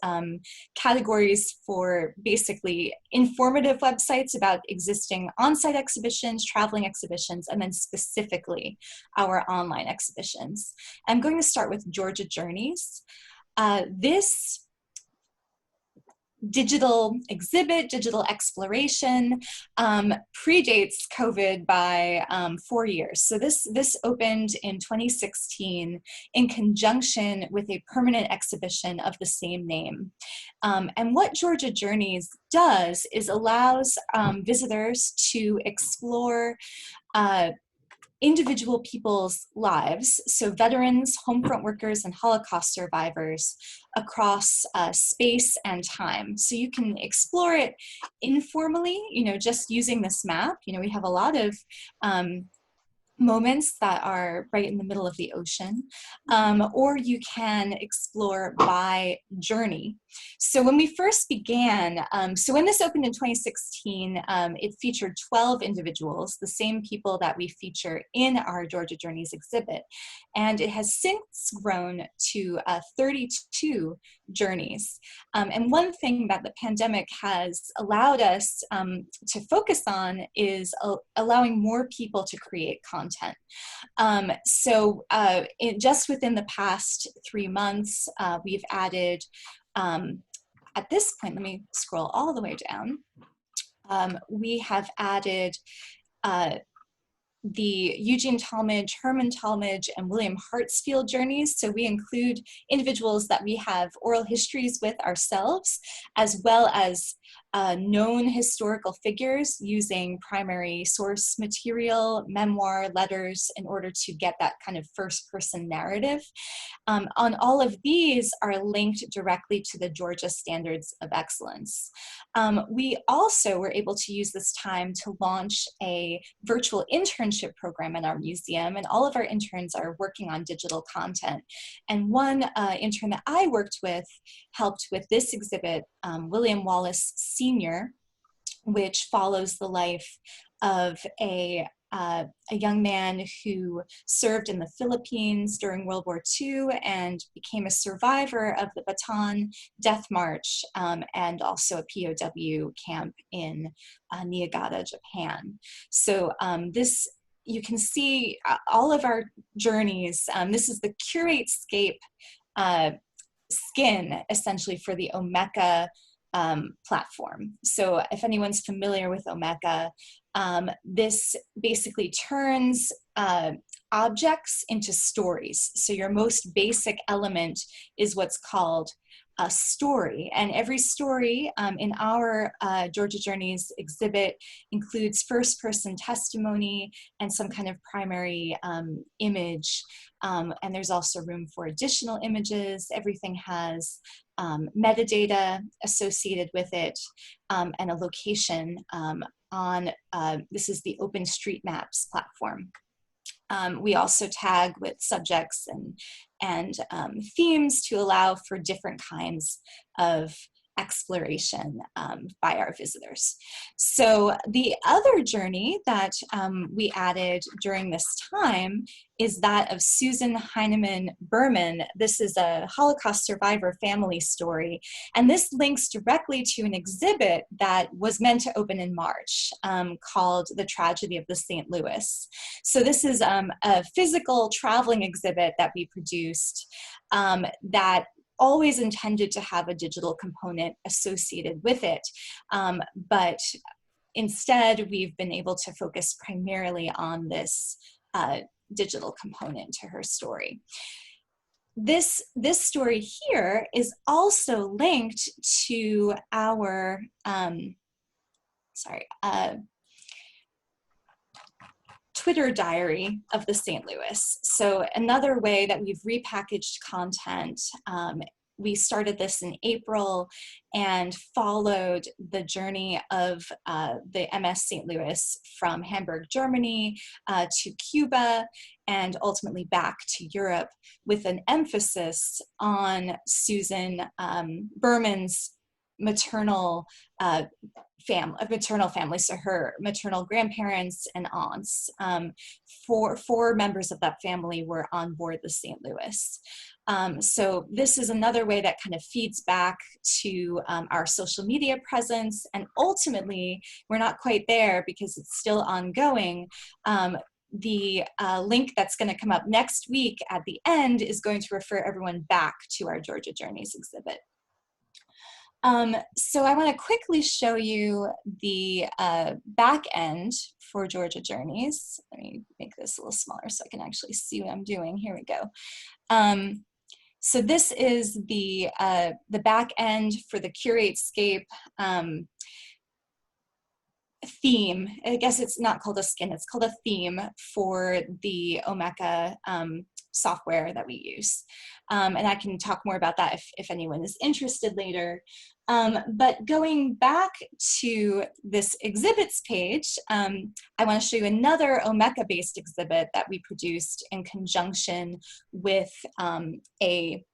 categories for basically informative websites about existing on-site exhibitions, traveling exhibitions, and then specifically our online exhibitions. I'm going to start with Georgia Journeys. This digital exhibit, digital exploration, predates COVID by 4 years. So this opened in 2016 in conjunction with a permanent exhibition of the same name. And what Georgia Journeys does is allows visitors to explore individual people's lives, so veterans, homefront workers, and Holocaust survivors across space and time. So you can explore it informally, just using this map. We have a lot of moments that are right in the middle of the ocean, or you can explore by journey. So when we first began, so when this opened in 2016, it featured 12 individuals, the same people that we feature in our Georgia Journeys exhibit. And it has since grown to 32 journeys. And one thing that the pandemic has allowed us to focus on is allowing more people to create content. Just within the past 3 months, we've added, at this point, let me scroll all the way down. We have added the Eugene Talmadge, Herman Talmadge, and William Hartsfield journeys. So we include individuals that we have oral histories with ourselves, as well as known historical figures using primary source material, memoir, letters, in order to get that kind of first-person narrative. On all of these are linked directly to the Georgia Standards of Excellence. We also were able to use this time to launch a virtual internship program in our museum, and all of our interns are working on digital content. And one intern that I worked with helped with this exhibit, William Wallace Sr., which follows the life of a young man who served in the Philippines during World War II and became a survivor of the Bataan Death March, and also a POW camp in Niigata, Japan. So this you can see all of our journeys. This is the Curatescape skin, essentially, for the Omeka platform. So if anyone's familiar with Omeka, this basically turns objects into stories. So your most basic element is what's called a story. And every story in our Georgia Journeys exhibit includes first-person testimony and some kind of primary image. And there's also room for additional images. Everything has metadata associated with it, and a location on, this is the OpenStreetMaps platform. We also tag with subjects and themes to allow for different kinds of exploration by our visitors. So the other journey that we added during this time is that of Susan Heinemann Berman. This is a Holocaust survivor family story, and this links directly to an exhibit that was meant to open in March called The Tragedy of the St. Louis. So this is a physical traveling exhibit that we produced that always intended to have a digital component associated with it. But instead, we've been able to focus primarily on this digital component to her story. This story here is also linked to our, Twitter diary of the St. Louis. So another way that we've repackaged content, we started this in April and followed the journey of the MS St. Louis from Hamburg, Germany to Cuba and ultimately back to Europe, with an emphasis on Susan Berman's maternal family, so her maternal grandparents and aunts. Four members of that family were on board the St. Louis. So this is another way that kind of feeds back to our social media presence, and ultimately, we're not quite there because it's still ongoing. The link that's going to come up next week at the end is going to refer everyone back to our Georgia Journeys exhibit. So I want to quickly show you the back end for Georgia Journeys. Let me make this a little smaller so I can actually see what I'm doing. Here we go. So this is the back end for the Curatescape theme. I guess it's not called a skin, it's called a theme for the Omeka software that we use. And I can talk more about that if anyone is interested later. But going back to this exhibits page, I want to show you another Omeka-based exhibit that we produced in conjunction with a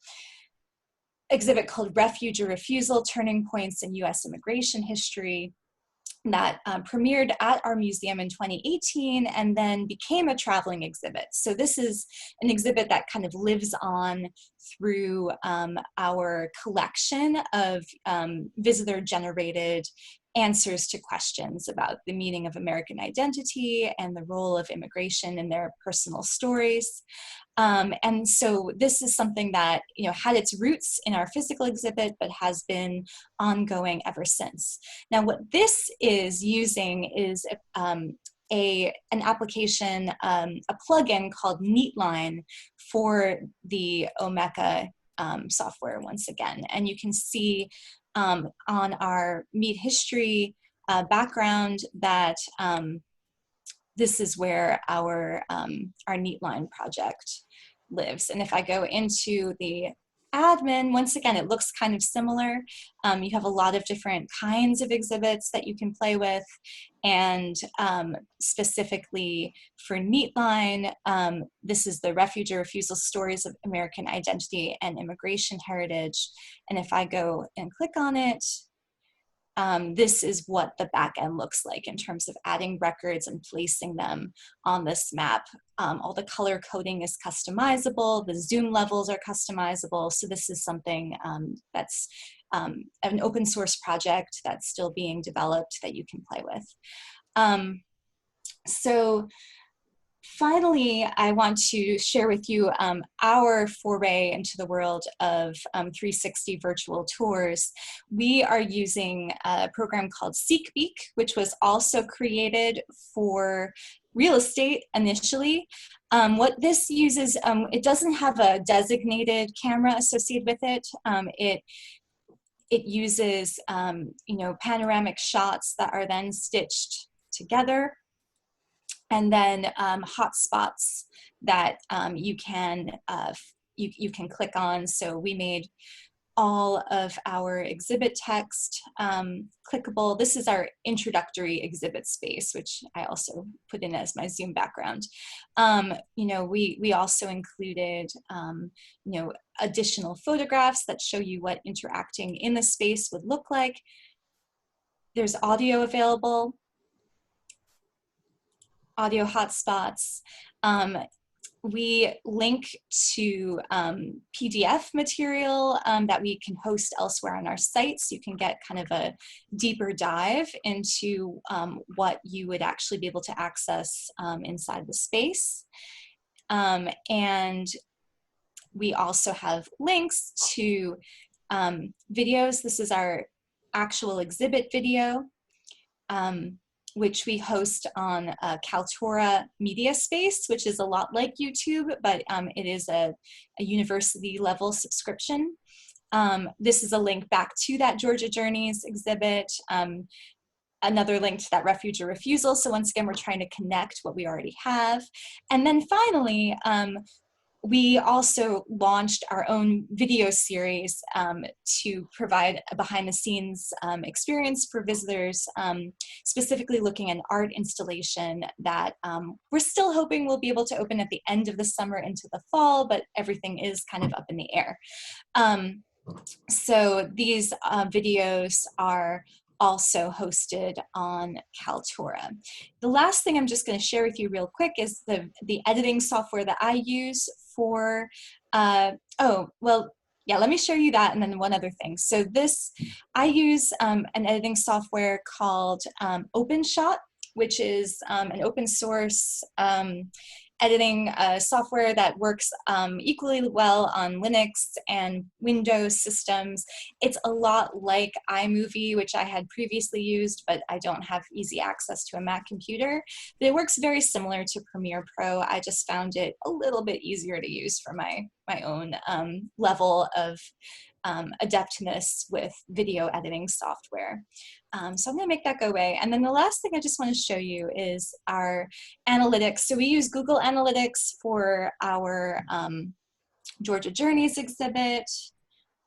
exhibit called Refuge or Refusal: Turning Points in U.S. Immigration History, that premiered at our museum in 2018 and then became a traveling exhibit. So this is an exhibit that kind of lives on through our collection of visitor-generated answers to questions about the meaning of American identity and the role of immigration in their personal stories. And so this is something that, you know, had its roots in our physical exhibit, but has been ongoing ever since. Now, what this is using is an application, a plugin called Neatline for the Omeka software once again. And you can see on our Meet History background that this is where our Neatline project lives. And if I go into the admin, once again, it looks kind of similar. You have a lot of different kinds of exhibits that you can play with. And specifically for Neatline, this is the Refuge or Refusal: Stories of American Identity and Immigration Heritage. And if I go and click on it, this is what the back end looks like in terms of adding records and placing them on this map. All the color coding is customizable, the zoom levels are customizable. So this is something that's an open source project that's still being developed that you can play with. So Finally, I want to share with you our foray into the world of 360 virtual tours. We are using a program called SeekBeak, which was also created for real estate initially. What this uses, it doesn't have a designated camera associated with it. It uses panoramic shots that are then stitched together, and then hotspots that you can click on. So we made all of our exhibit text clickable. This is our introductory exhibit space, which I also put in as my Zoom background. We also included additional photographs that show you what interacting in the space would look like. There's audio available, audio hotspots. We link to PDF material that we can host elsewhere on our site, so you can get kind of a deeper dive into what you would actually be able to access inside the space. And we also have links to videos. This is our actual exhibit video, which we host on Kaltura Media Space, which is a lot like YouTube, but it is a university level subscription. This is a link back to that Georgia Journeys exhibit, another link to that Refuge or Refusal. So once again, we're trying to connect what we already have. And then finally, we also launched our own video series to provide a behind-the-scenes experience for visitors, specifically looking at an art installation that we're still hoping we'll be able to open at the end of the summer into the fall, but everything is kind of up in the air. So these videos are also hosted on Kaltura. The last thing I'm just going to share with you real quick is the editing software that I use for, let me show you that, and then one other thing. So I use an editing software called OpenShot, which is an open source editing software that works equally well on Linux and Windows systems. It's a lot like iMovie, which I had previously used, but I don't have easy access to a Mac computer. But it works very similar to Premiere Pro. I just found it a little bit easier to use for my own level of adeptness with video editing software. So I'm going to make that go away. And then the last thing I just want to show you is our analytics. So we use Google Analytics for our Georgia Journeys exhibit.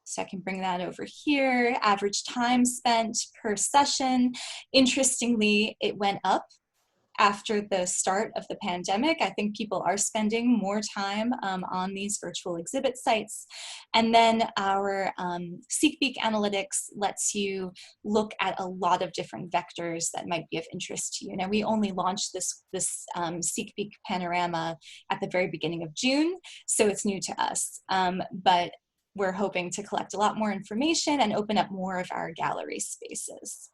So I can bring that over here. Average time spent per session. Interestingly, it went up after the start of the pandemic. I think people are spending more time on these virtual exhibit sites. And then our SeekBeak analytics lets you look at a lot of different vectors that might be of interest to you. Now, we only launched this SeekBeak panorama at the very beginning of June, so it's new to us. But we're hoping to collect a lot more information and open up more of our gallery spaces.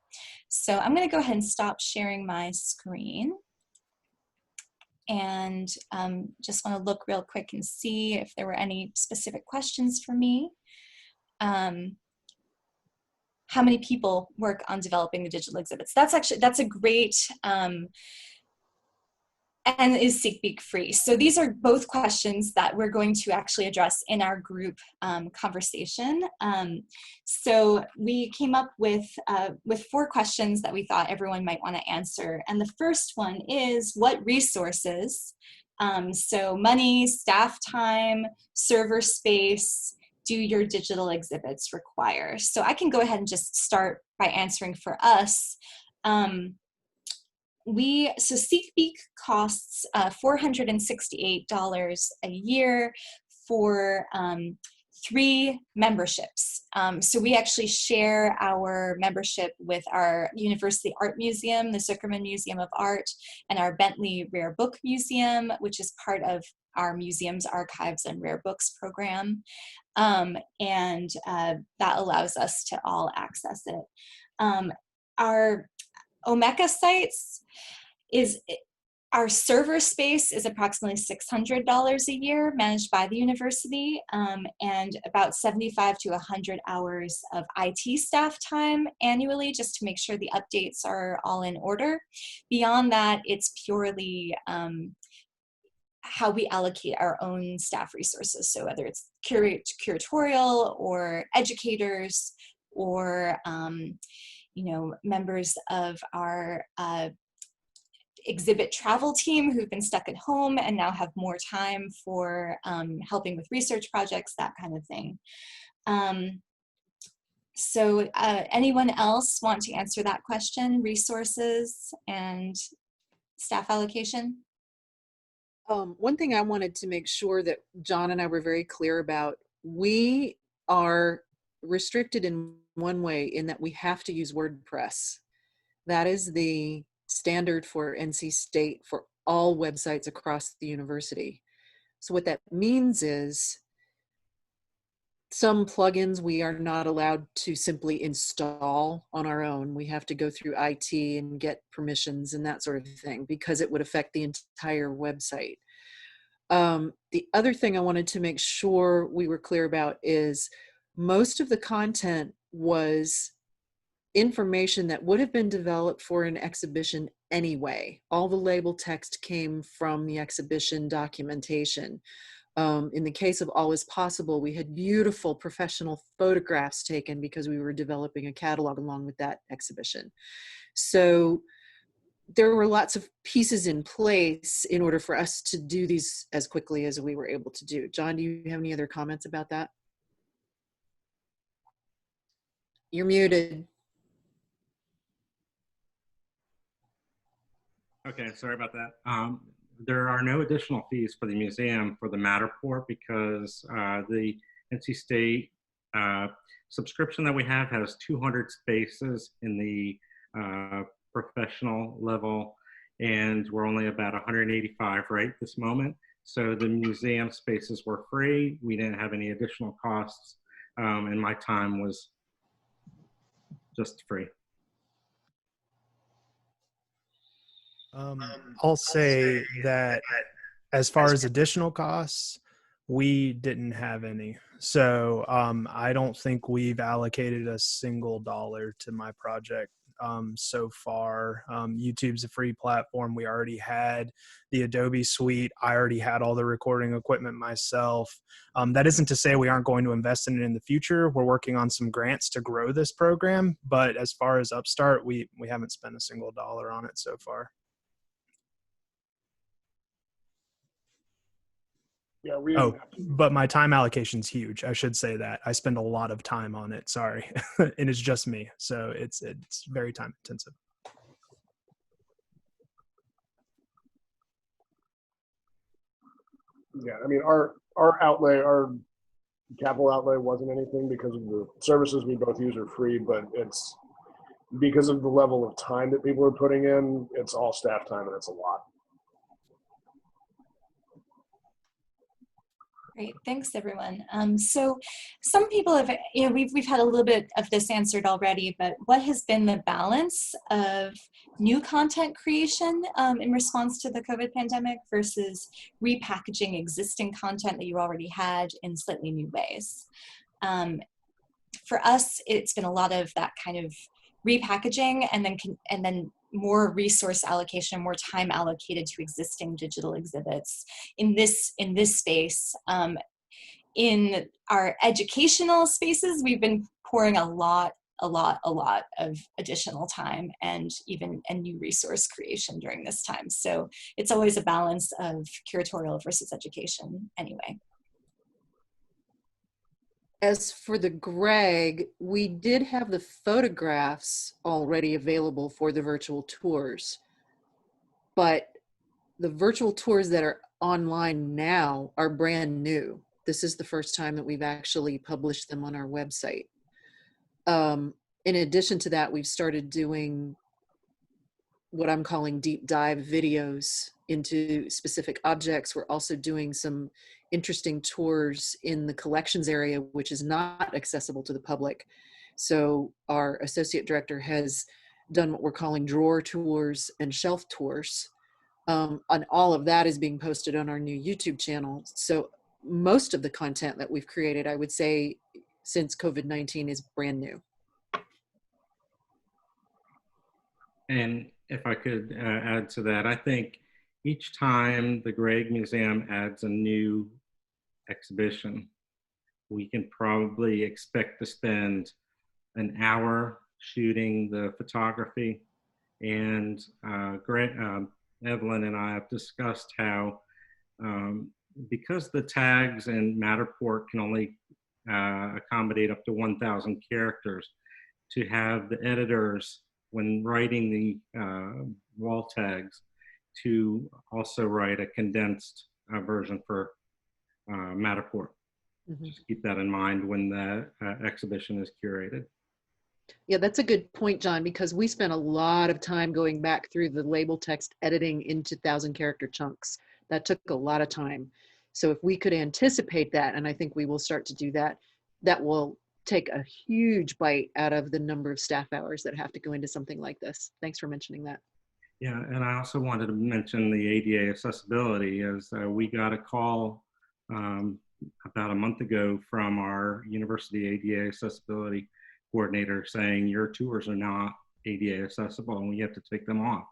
So I'm going to go ahead and stop sharing my screen and just want to look real quick and see if there were any specific questions for me. How many people work on developing the digital exhibits? That's a great, and is SeekBeak free? So these are both questions that we're going to actually address in our group conversation. So we came up with 4 questions that we thought everyone might want to answer. And the first one is, what resources, so money, staff time, server space, do your digital exhibits require? So I can go ahead and just start by answering for us. So SeekBeak costs $468 a year for 3 memberships. So we actually share our membership with our University Art Museum, the Zuckerman Museum of Art, and our Bentley Rare Book Museum, which is part of our museum's archives and rare books program. And that allows us to all access it. Our Omeka sites Our server space is approximately $600 a year, managed by the university, and about 75 to 100 hours of IT staff time annually, just to make sure the updates are all in order. Beyond that, it's purely how we allocate our own staff resources. So whether it's curatorial or educators or members of our exhibit travel team who've been stuck at home and now have more time for helping with research projects, that kind of thing. So anyone else want to answer that question, resources and staff allocation? One thing I wanted to make sure that John and I were very clear about, we are restricted in one way in that we have to use WordPress. That is the standard for NC State for all websites across the university. So what that means is some plugins we are not allowed to simply install on our own. We have to go through IT and get permissions and that sort of thing because it would affect the entire website. The other thing I wanted to make sure we were clear about is most of the content was information that would have been developed for an exhibition anyway. All the label text came from the exhibition documentation. In the case of All Is Possible, we had beautiful professional photographs taken because we were developing a catalog along with that exhibition. So there were lots of pieces in place in order for us to do these as quickly as we were able to do. John, do you have any other comments about that? You're muted. Okay, sorry about that. There are no additional fees for the museum for the Matterport because the NC State subscription that we have has 200 spaces in the professional level, and we're only about 185 right this moment. So the museum spaces were free. We didn't have any additional costs, and my time was just free. I'll say that as far as additional costs, we didn't have any. So I don't think we've allocated a single dollar to my project so far. YouTube's a free platform. We already had the Adobe suite. I already had all the recording equipment myself. That isn't to say we aren't going to invest in it in the future. We're working on some grants to grow this program, but as far as Upstart, we haven't spent a single dollar on it so far. Yeah, but my time allocation is huge. I should say that. I spend a lot of time on it. Sorry. And it's just me. So it's very time intensive. Yeah, I mean, our outlay, our capital outlay wasn't anything because of the services we both use are free, but it's because of the level of time that people are putting in, it's all staff time and it's a lot. Great, thanks everyone. So some people have, we've had a little bit of this answered already, but what has been the balance of new content creation in response to the COVID pandemic versus repackaging existing content that you already had in slightly new ways? For us, it's been a lot of that kind of repackaging and then more resource allocation, more time allocated to existing digital exhibits in this space. In our educational spaces, we've been pouring a lot of additional time and new resource creation during this time. So it's always a balance of curatorial versus education anyway. As for the Gregg, we did have the photographs already available for the virtual tours, but the virtual tours that are online now are brand new. This is the first time that we've actually published them on our website. In addition to that, we've started doing what I'm calling deep dive videos into specific objects. We're also doing some interesting tours in the collections area, which is not accessible to the public. So our associate director has done what we're calling drawer tours and shelf tours, And all of that is being posted on our new YouTube channel. So most of the content that we've created, I would say, since COVID-19 is brand new. And if I could add to that, I think each time the Gregg Museum adds a new exhibition, we can probably expect to spend an hour shooting the photography. And Evelyn and I have discussed how because the tags in Matterport can only accommodate up to 1,000 characters, to have the editors, when writing the wall tags, to also write a condensed version for Matterport. Mm-hmm. Just keep that in mind when the exhibition is curated. Yeah, that's a good point, John, because we spent a lot of time going back through the label text editing into 1,000-character chunks. That took a lot of time. So if we could anticipate that, and I think we will start to do that, that will take a huge bite out of the number of staff hours that have to go into something like this. Thanks for mentioning that. Yeah, and I also wanted to mention the ADA accessibility, as we got a call about a month ago from our university ADA accessibility coordinator saying your tours are not ADA accessible and we have to take them off.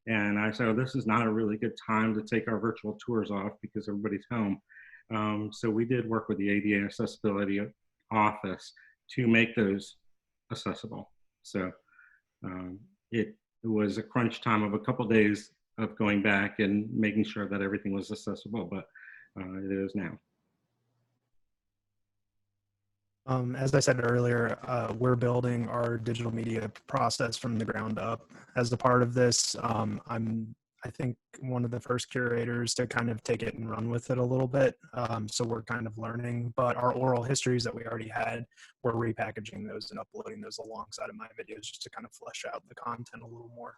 And I said, oh, this is not a really good time to take our virtual tours off because everybody's home. So we did work with the ADA accessibility office to make those accessible. So it was a crunch time of a couple of days of going back and making sure that everything was accessible, but it is now. As I said earlier, we're building our digital media process from the ground up. As a part of this, I think, one of the first curators to kind of take it and run with it a little bit. So we're kind of learning, but our oral histories that we already had, we're repackaging those and uploading those alongside of my videos just to kind of flesh out the content a little more.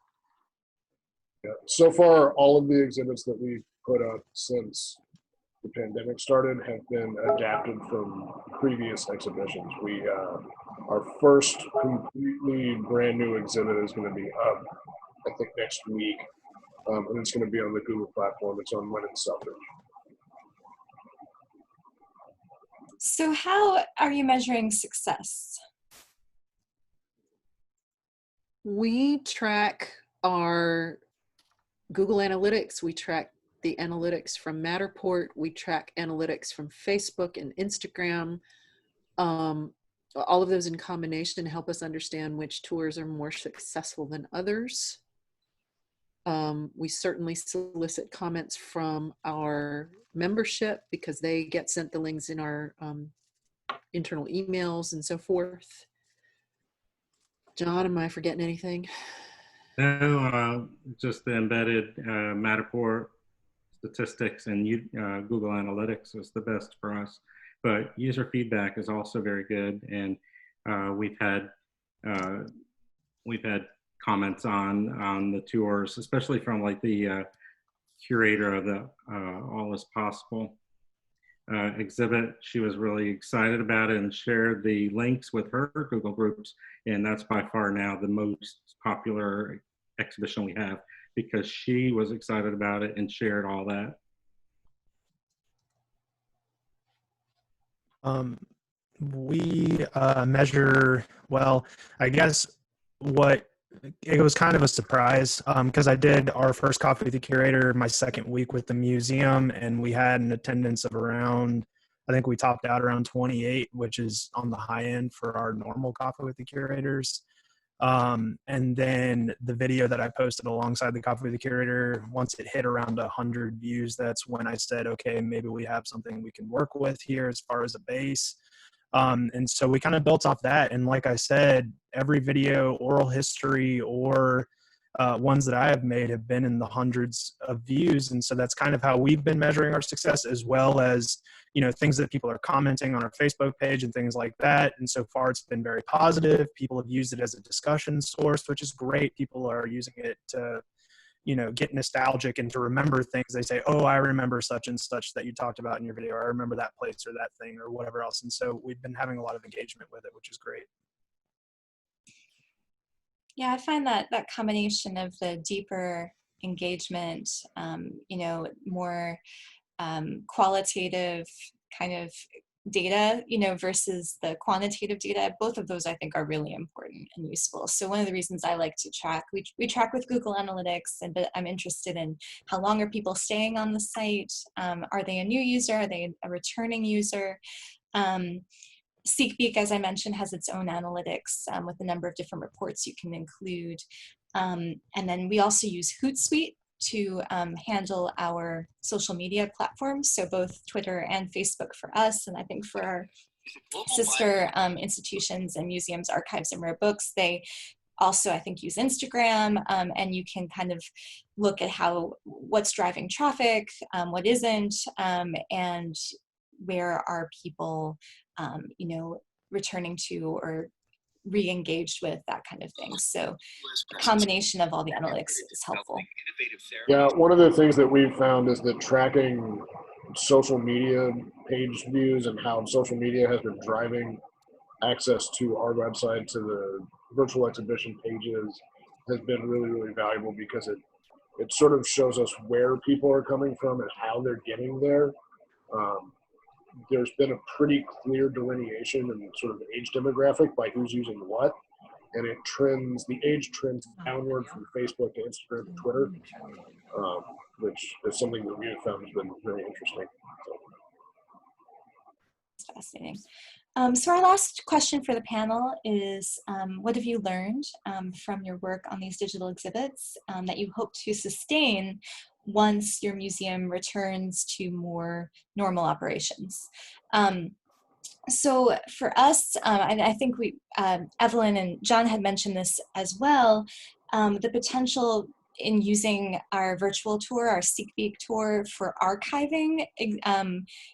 Yeah. So far, all of the exhibits that we've put up since the pandemic started have been adapted from previous exhibitions. Our first completely brand new exhibit is going to be up, I think, next week, and it's going to be on the Google platform. It's on women's suffrage. So how are you measuring success? We track our Google Analytics. We track the analytics from Matterport. We track analytics from Facebook and Instagram. All of those in combination help us understand which tours are more successful than others. We certainly solicit comments from our membership because they get sent the links in our internal emails and so forth. John, am I forgetting anything? No, just the embedded Matterport statistics and Google Analytics is the best for us. But user feedback is also very good, and we've had comments on the tours, especially from like the curator of the All Is Possible exhibit. She was really excited about it and shared the links with her Google groups, and that's by far now the most popular exhibition we have because she was excited about it and shared all that. We measure, well, I guess it was kind of a surprise because I did our first coffee with the curator my second week with the museum, and we had an attendance of around, I think we topped out around 28, which is on the high end for our normal coffee with the curators. And then the video that I posted alongside the coffee with the curator, once it hit around 100 views, that's when I said, okay, maybe we have something we can work with here as far as a base. And so we kind of built off that. And like I said, every video, oral history, or ones that I have made have been in the hundreds of views. And so that's kind of how we've been measuring our success, as well as, you know, things that people are commenting on our Facebook page and things like that. And so far it's been very positive. People have used it as a discussion source, which is great. People are using it to, you know, get nostalgic and to remember things. They say, oh, I remember such and such that you talked about in your video, or I remember that place or that thing or whatever else. And so we've been having a lot of engagement with it, which is great. Yeah, I find that combination of the deeper engagement, more qualitative kind of data, versus the quantitative data. Both of those I think are really important and useful. So one of the reasons I like to track, we track with Google Analytics, but I'm interested in how long are people staying on the site? Are they a new user? Are they a returning user? SeekBeak, as I mentioned, has its own analytics with a number of different reports you can include. And then we also use Hootsuite to handle our social media platforms, so both Twitter and Facebook for us, and I think for our sister institutions and museums, archives, and rare books, they also, I think, use Instagram, and you can kind of look at what's driving traffic, what isn't, and where are people, returning to or re-engaged with, that kind of thing. So a combination of all the analytics is helpful. Yeah, one of the things that we've found is that tracking social media page views and how social media has been driving access to our website, to the virtual exhibition pages, has been really, really valuable, because it sort of shows us where people are coming from and how they're getting there. There's been a pretty clear delineation in sort of the age demographic by who's using what, and the age trends downward from Facebook to Instagram to Twitter, which is something that we have found has been very interesting. It's fascinating. So our last question for the panel is, what have you learned from your work on these digital exhibits that you hope to sustain once your museum returns to more normal operations? So for us, and I think Evelyn and John had mentioned this as well, the potential in using our virtual tour, our SeekBeak tour, for archiving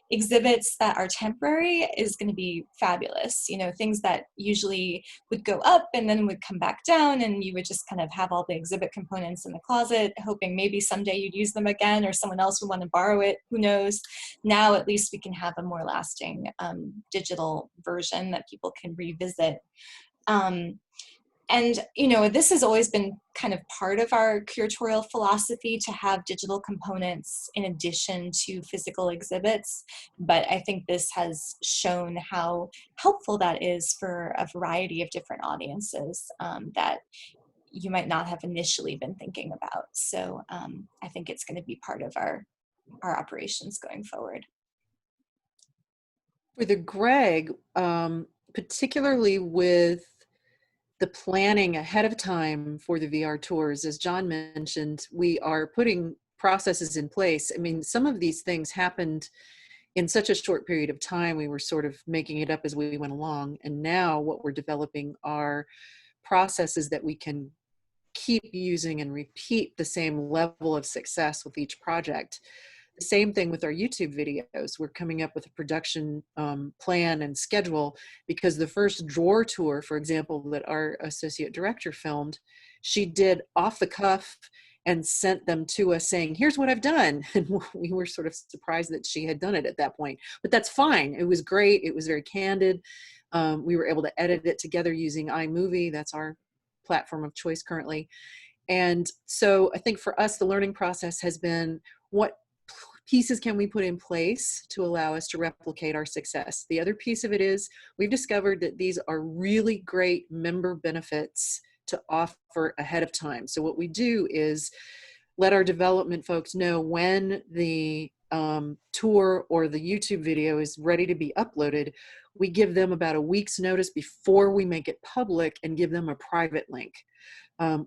exhibits that are temporary is going to be fabulous. Things that usually would go up and then would come back down, and you would just kind of have all the exhibit components in the closet, hoping maybe someday you'd use them again or someone else would want to borrow it. Who knows? Now at least we can have a more lasting digital version that people can revisit. And, this has always been kind of part of our curatorial philosophy, to have digital components in addition to physical exhibits. But I think this has shown how helpful that is for a variety of different audiences that you might not have initially been thinking about. So I think it's going to be part of our operations going forward. For the Gregg, particularly with the planning ahead of time for the VR tours, as John mentioned, we are putting processes in place. I mean, some of these things happened in such a short period of time, we were sort of making it up as we went along. And now what we're developing are processes that we can keep using and repeat the same level of success with each project. The same thing with our YouTube videos. We're coming up with a production plan and schedule, because the first drawer tour, for example, that our associate director filmed, she did off the cuff and sent them to us saying, here's what I've done. And we were sort of surprised that she had done it at that point, but that's fine. It was great. It was very candid. We were able to edit it together using iMovie. That's our platform of choice currently. And so I think for us, the learning process has been, what pieces can we put in place to allow us to replicate our success? The other piece of it is, we've discovered that these are really great member benefits to offer ahead of time. So what we do is let our development folks know when the tour or the YouTube video is ready to be uploaded. We give them about a week's notice before we make it public and give them a private link.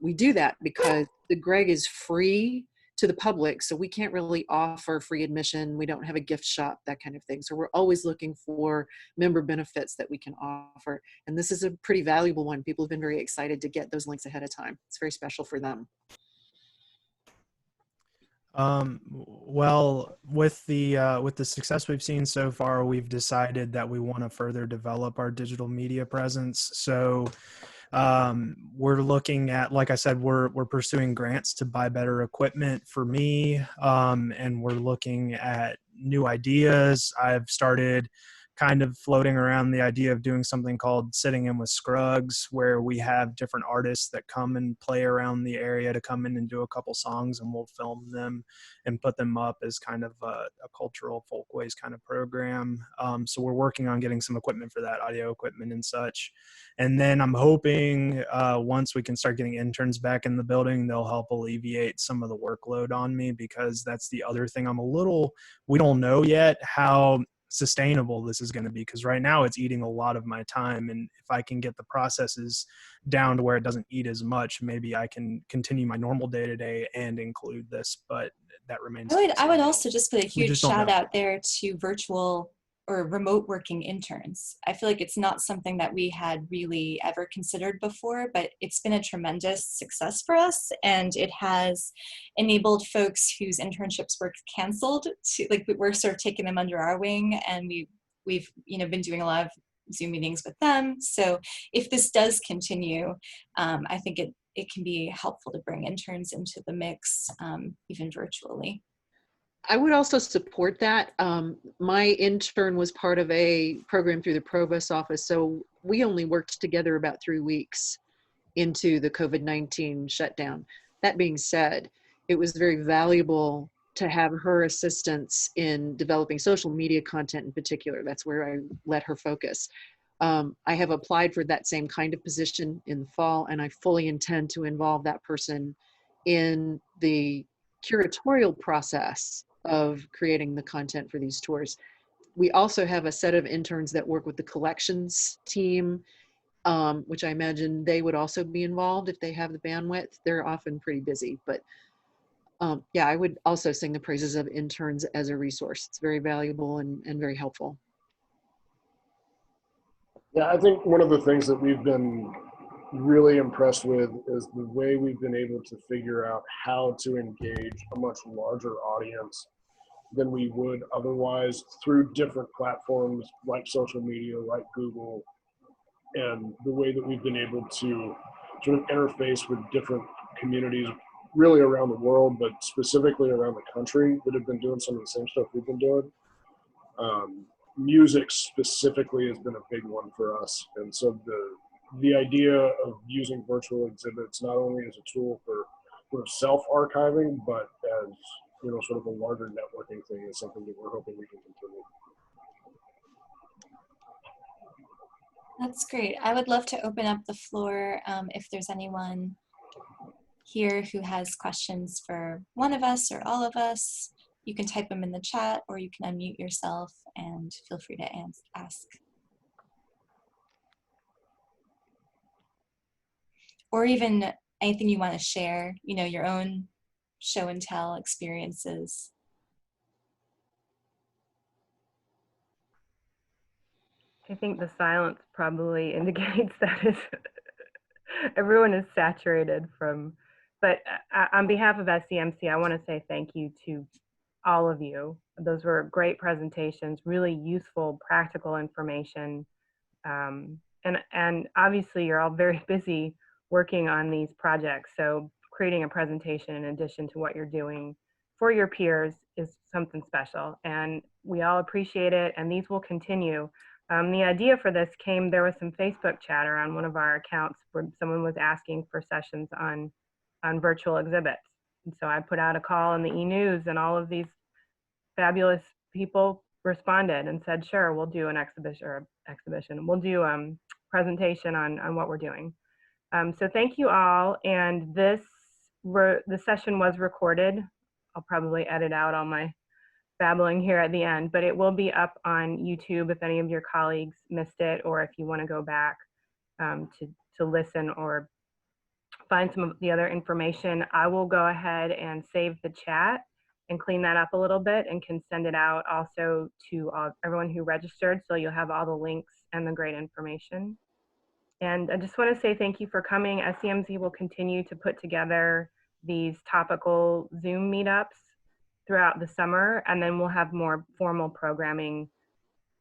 We do that because the Gregg is free to the public, so we can't really offer free admission. We don't have a gift shop, that kind of thing. So we're always looking for member benefits that we can offer. And this is a pretty valuable one. People have been very excited to get those links ahead of time. It's very special for them. Well, with the success we've seen so far, we've decided that we want to further develop our digital media presence. So we're looking at, like I said, we're pursuing grants to buy better equipment for me, and we're looking at new ideas. I've started kind of floating around the idea of doing something called Sitting In with Scruggs, where we have different artists that come and play around the area to come in and do a couple songs, and we'll film them and put them up as kind of a cultural folkways kind of program. So we're working on getting some equipment for that, audio equipment and such. And then I'm hoping once we can start getting interns back in the building, they'll help alleviate some of the workload on me, because that's the other thing we don't know yet how sustainable this is going to be, because right now it's eating a lot of my time, and if I can get the processes down to where it doesn't eat as much, maybe I can continue my normal day-to-day and include this, but that remains. I would also just put a huge shout know. out there to virtual or remote working interns. I feel like it's not something that we had really ever considered before, but it's been a tremendous success for us, and it has enabled folks whose internships were canceled to, like, we're sort of taking them under our wing, and we've been doing a lot of Zoom meetings with them. So if this does continue, I think it can be helpful to bring interns into the mix, even virtually. I would also support that. My intern was part of a program through the Provost's office, so we only worked together about 3 weeks into the COVID-19 shutdown. That being said, it was very valuable to have her assistance in developing social media content in particular. That's where I let her focus. I have applied for that same kind of position in the fall, and I fully intend to involve that person in the curatorial process of creating the content for these tours. We also have a set of interns that work with the collections team, which I imagine they would also be involved if they have the bandwidth. They're often pretty busy, but yeah, I would also sing the praises of interns as a resource. It's very valuable and very helpful. Yeah, I think one of the things that we've been really impressed with is the way we've been able to figure out how to engage a much larger audience than we would otherwise through different platforms like social media, like Google, and the way that we've been able to sort of interface with different communities really around the world, but specifically around the country that have been doing some of the same stuff we've been doing. Music specifically has been a big one for us. And so the idea of using virtual exhibits not only as a tool for sort of self-archiving, but as sort of a larger networking thing is something that we're hoping we can continue. That's great. I would love to open up the floor if there's anyone here who has questions for one of us or all of us. You can type them in the chat, or you can unmute yourself and feel free to ask. Or even anything you want to share, your own show and tell experiences. I think the silence probably indicates that everyone is saturated from, but on behalf of SEMC, I want to say thank you to all of you. Those were great presentations, really useful, practical information. And obviously you're all very busy working on these projects. So creating a presentation in addition to what you're doing for your peers is something special. And we all appreciate it, and these will continue. The idea for this there was some Facebook chatter on one of our accounts where someone was asking for sessions on virtual exhibits. And so I put out a call in the e-news, and all of these fabulous people responded and said, sure, we'll do an exhibition. We'll do a presentation on what we're doing. So thank you all. And the session was recorded. I'll probably edit out all my babbling here at the end, but it will be up on YouTube if any of your colleagues missed it, or if you want to go back to listen or find some of the other information. I will go ahead and save the chat and clean that up a little bit, and can send it out also to everyone who registered, so you'll have all the links and the great information. And I just want to say thank you for coming. SEMC will continue to put together these topical Zoom meetups throughout the summer, and then we'll have more formal programming,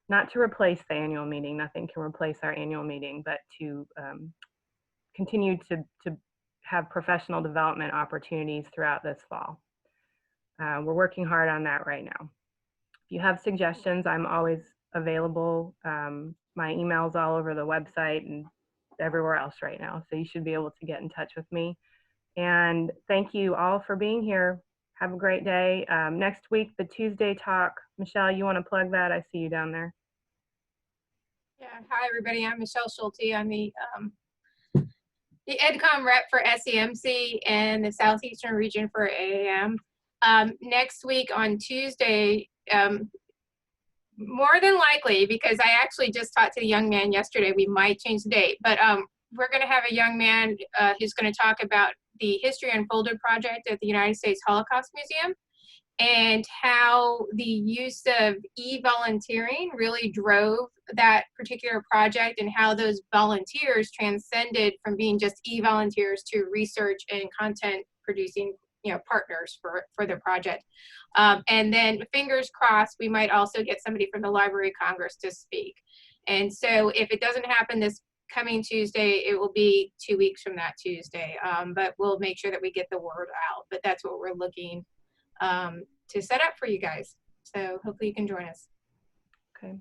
not to replace the annual meeting. Nothing can replace our annual meeting, but to continue to have professional development opportunities throughout this fall. We're working hard on that right now. If you have suggestions, I'm always available. My email's all over the website and everywhere else right now, so you should be able to get in touch with me. And thank you all for being here. Have a great day. Next week, the Tuesday talk. Michelle, you want to plug that? I see you down there. Yeah, hi everybody. I'm Michelle Schulte. I'm the EdCom rep for SEMC and the Southeastern region for AAM. Next week on Tuesday, more than likely, because I actually just talked to the young man yesterday, we might change the date, but we're going to have a young man who's going to talk about the History Unfolded project at the United States Holocaust Museum and how the use of e-volunteering really drove that particular project, and how those volunteers transcended from being just e-volunteers to research and content producing, you know, partners for the project. And then fingers crossed, we might also get somebody from the Library of Congress to speak. And so if it doesn't happen this coming Tuesday, it will be 2 weeks from that Tuesday. But we'll make sure that we get the word out. But that's what we're looking to set up for you guys. So hopefully you can join us. Okay.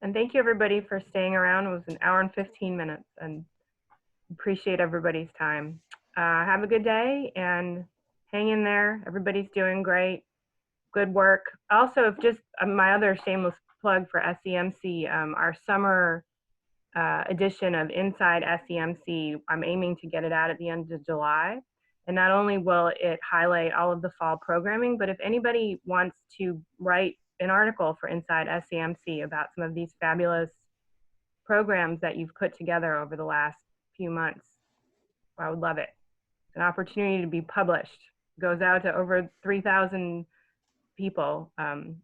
And thank you everybody for staying around. It was an hour and 15 minutes, and appreciate everybody's time. Have a good day and hang in there. Everybody's doing great. Good work. Also, if just my other shameless plug for SEMC, our summer edition of Inside SEMC, I'm aiming to get it out at the end of July. And not only will it highlight all of the fall programming, but if anybody wants to write an article for Inside SEMC about some of these fabulous programs that you've put together over the last few months, I would love it. An opportunity to be published. Goes out to over 3,000 people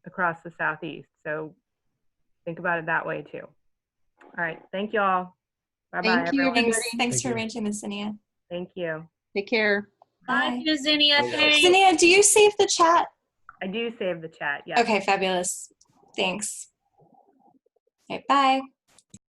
across the Southeast. So think about it that way too. All right, thank you all. Bye-bye, Thank you, everyone. everybody. Thanks for arranging this, Zinnia. Thank you. Take care. Bye. Bye, Zinnia. Thanks. Zinnia, do you save the chat? I do save the chat, yes. Okay, fabulous. Thanks. Okay, bye.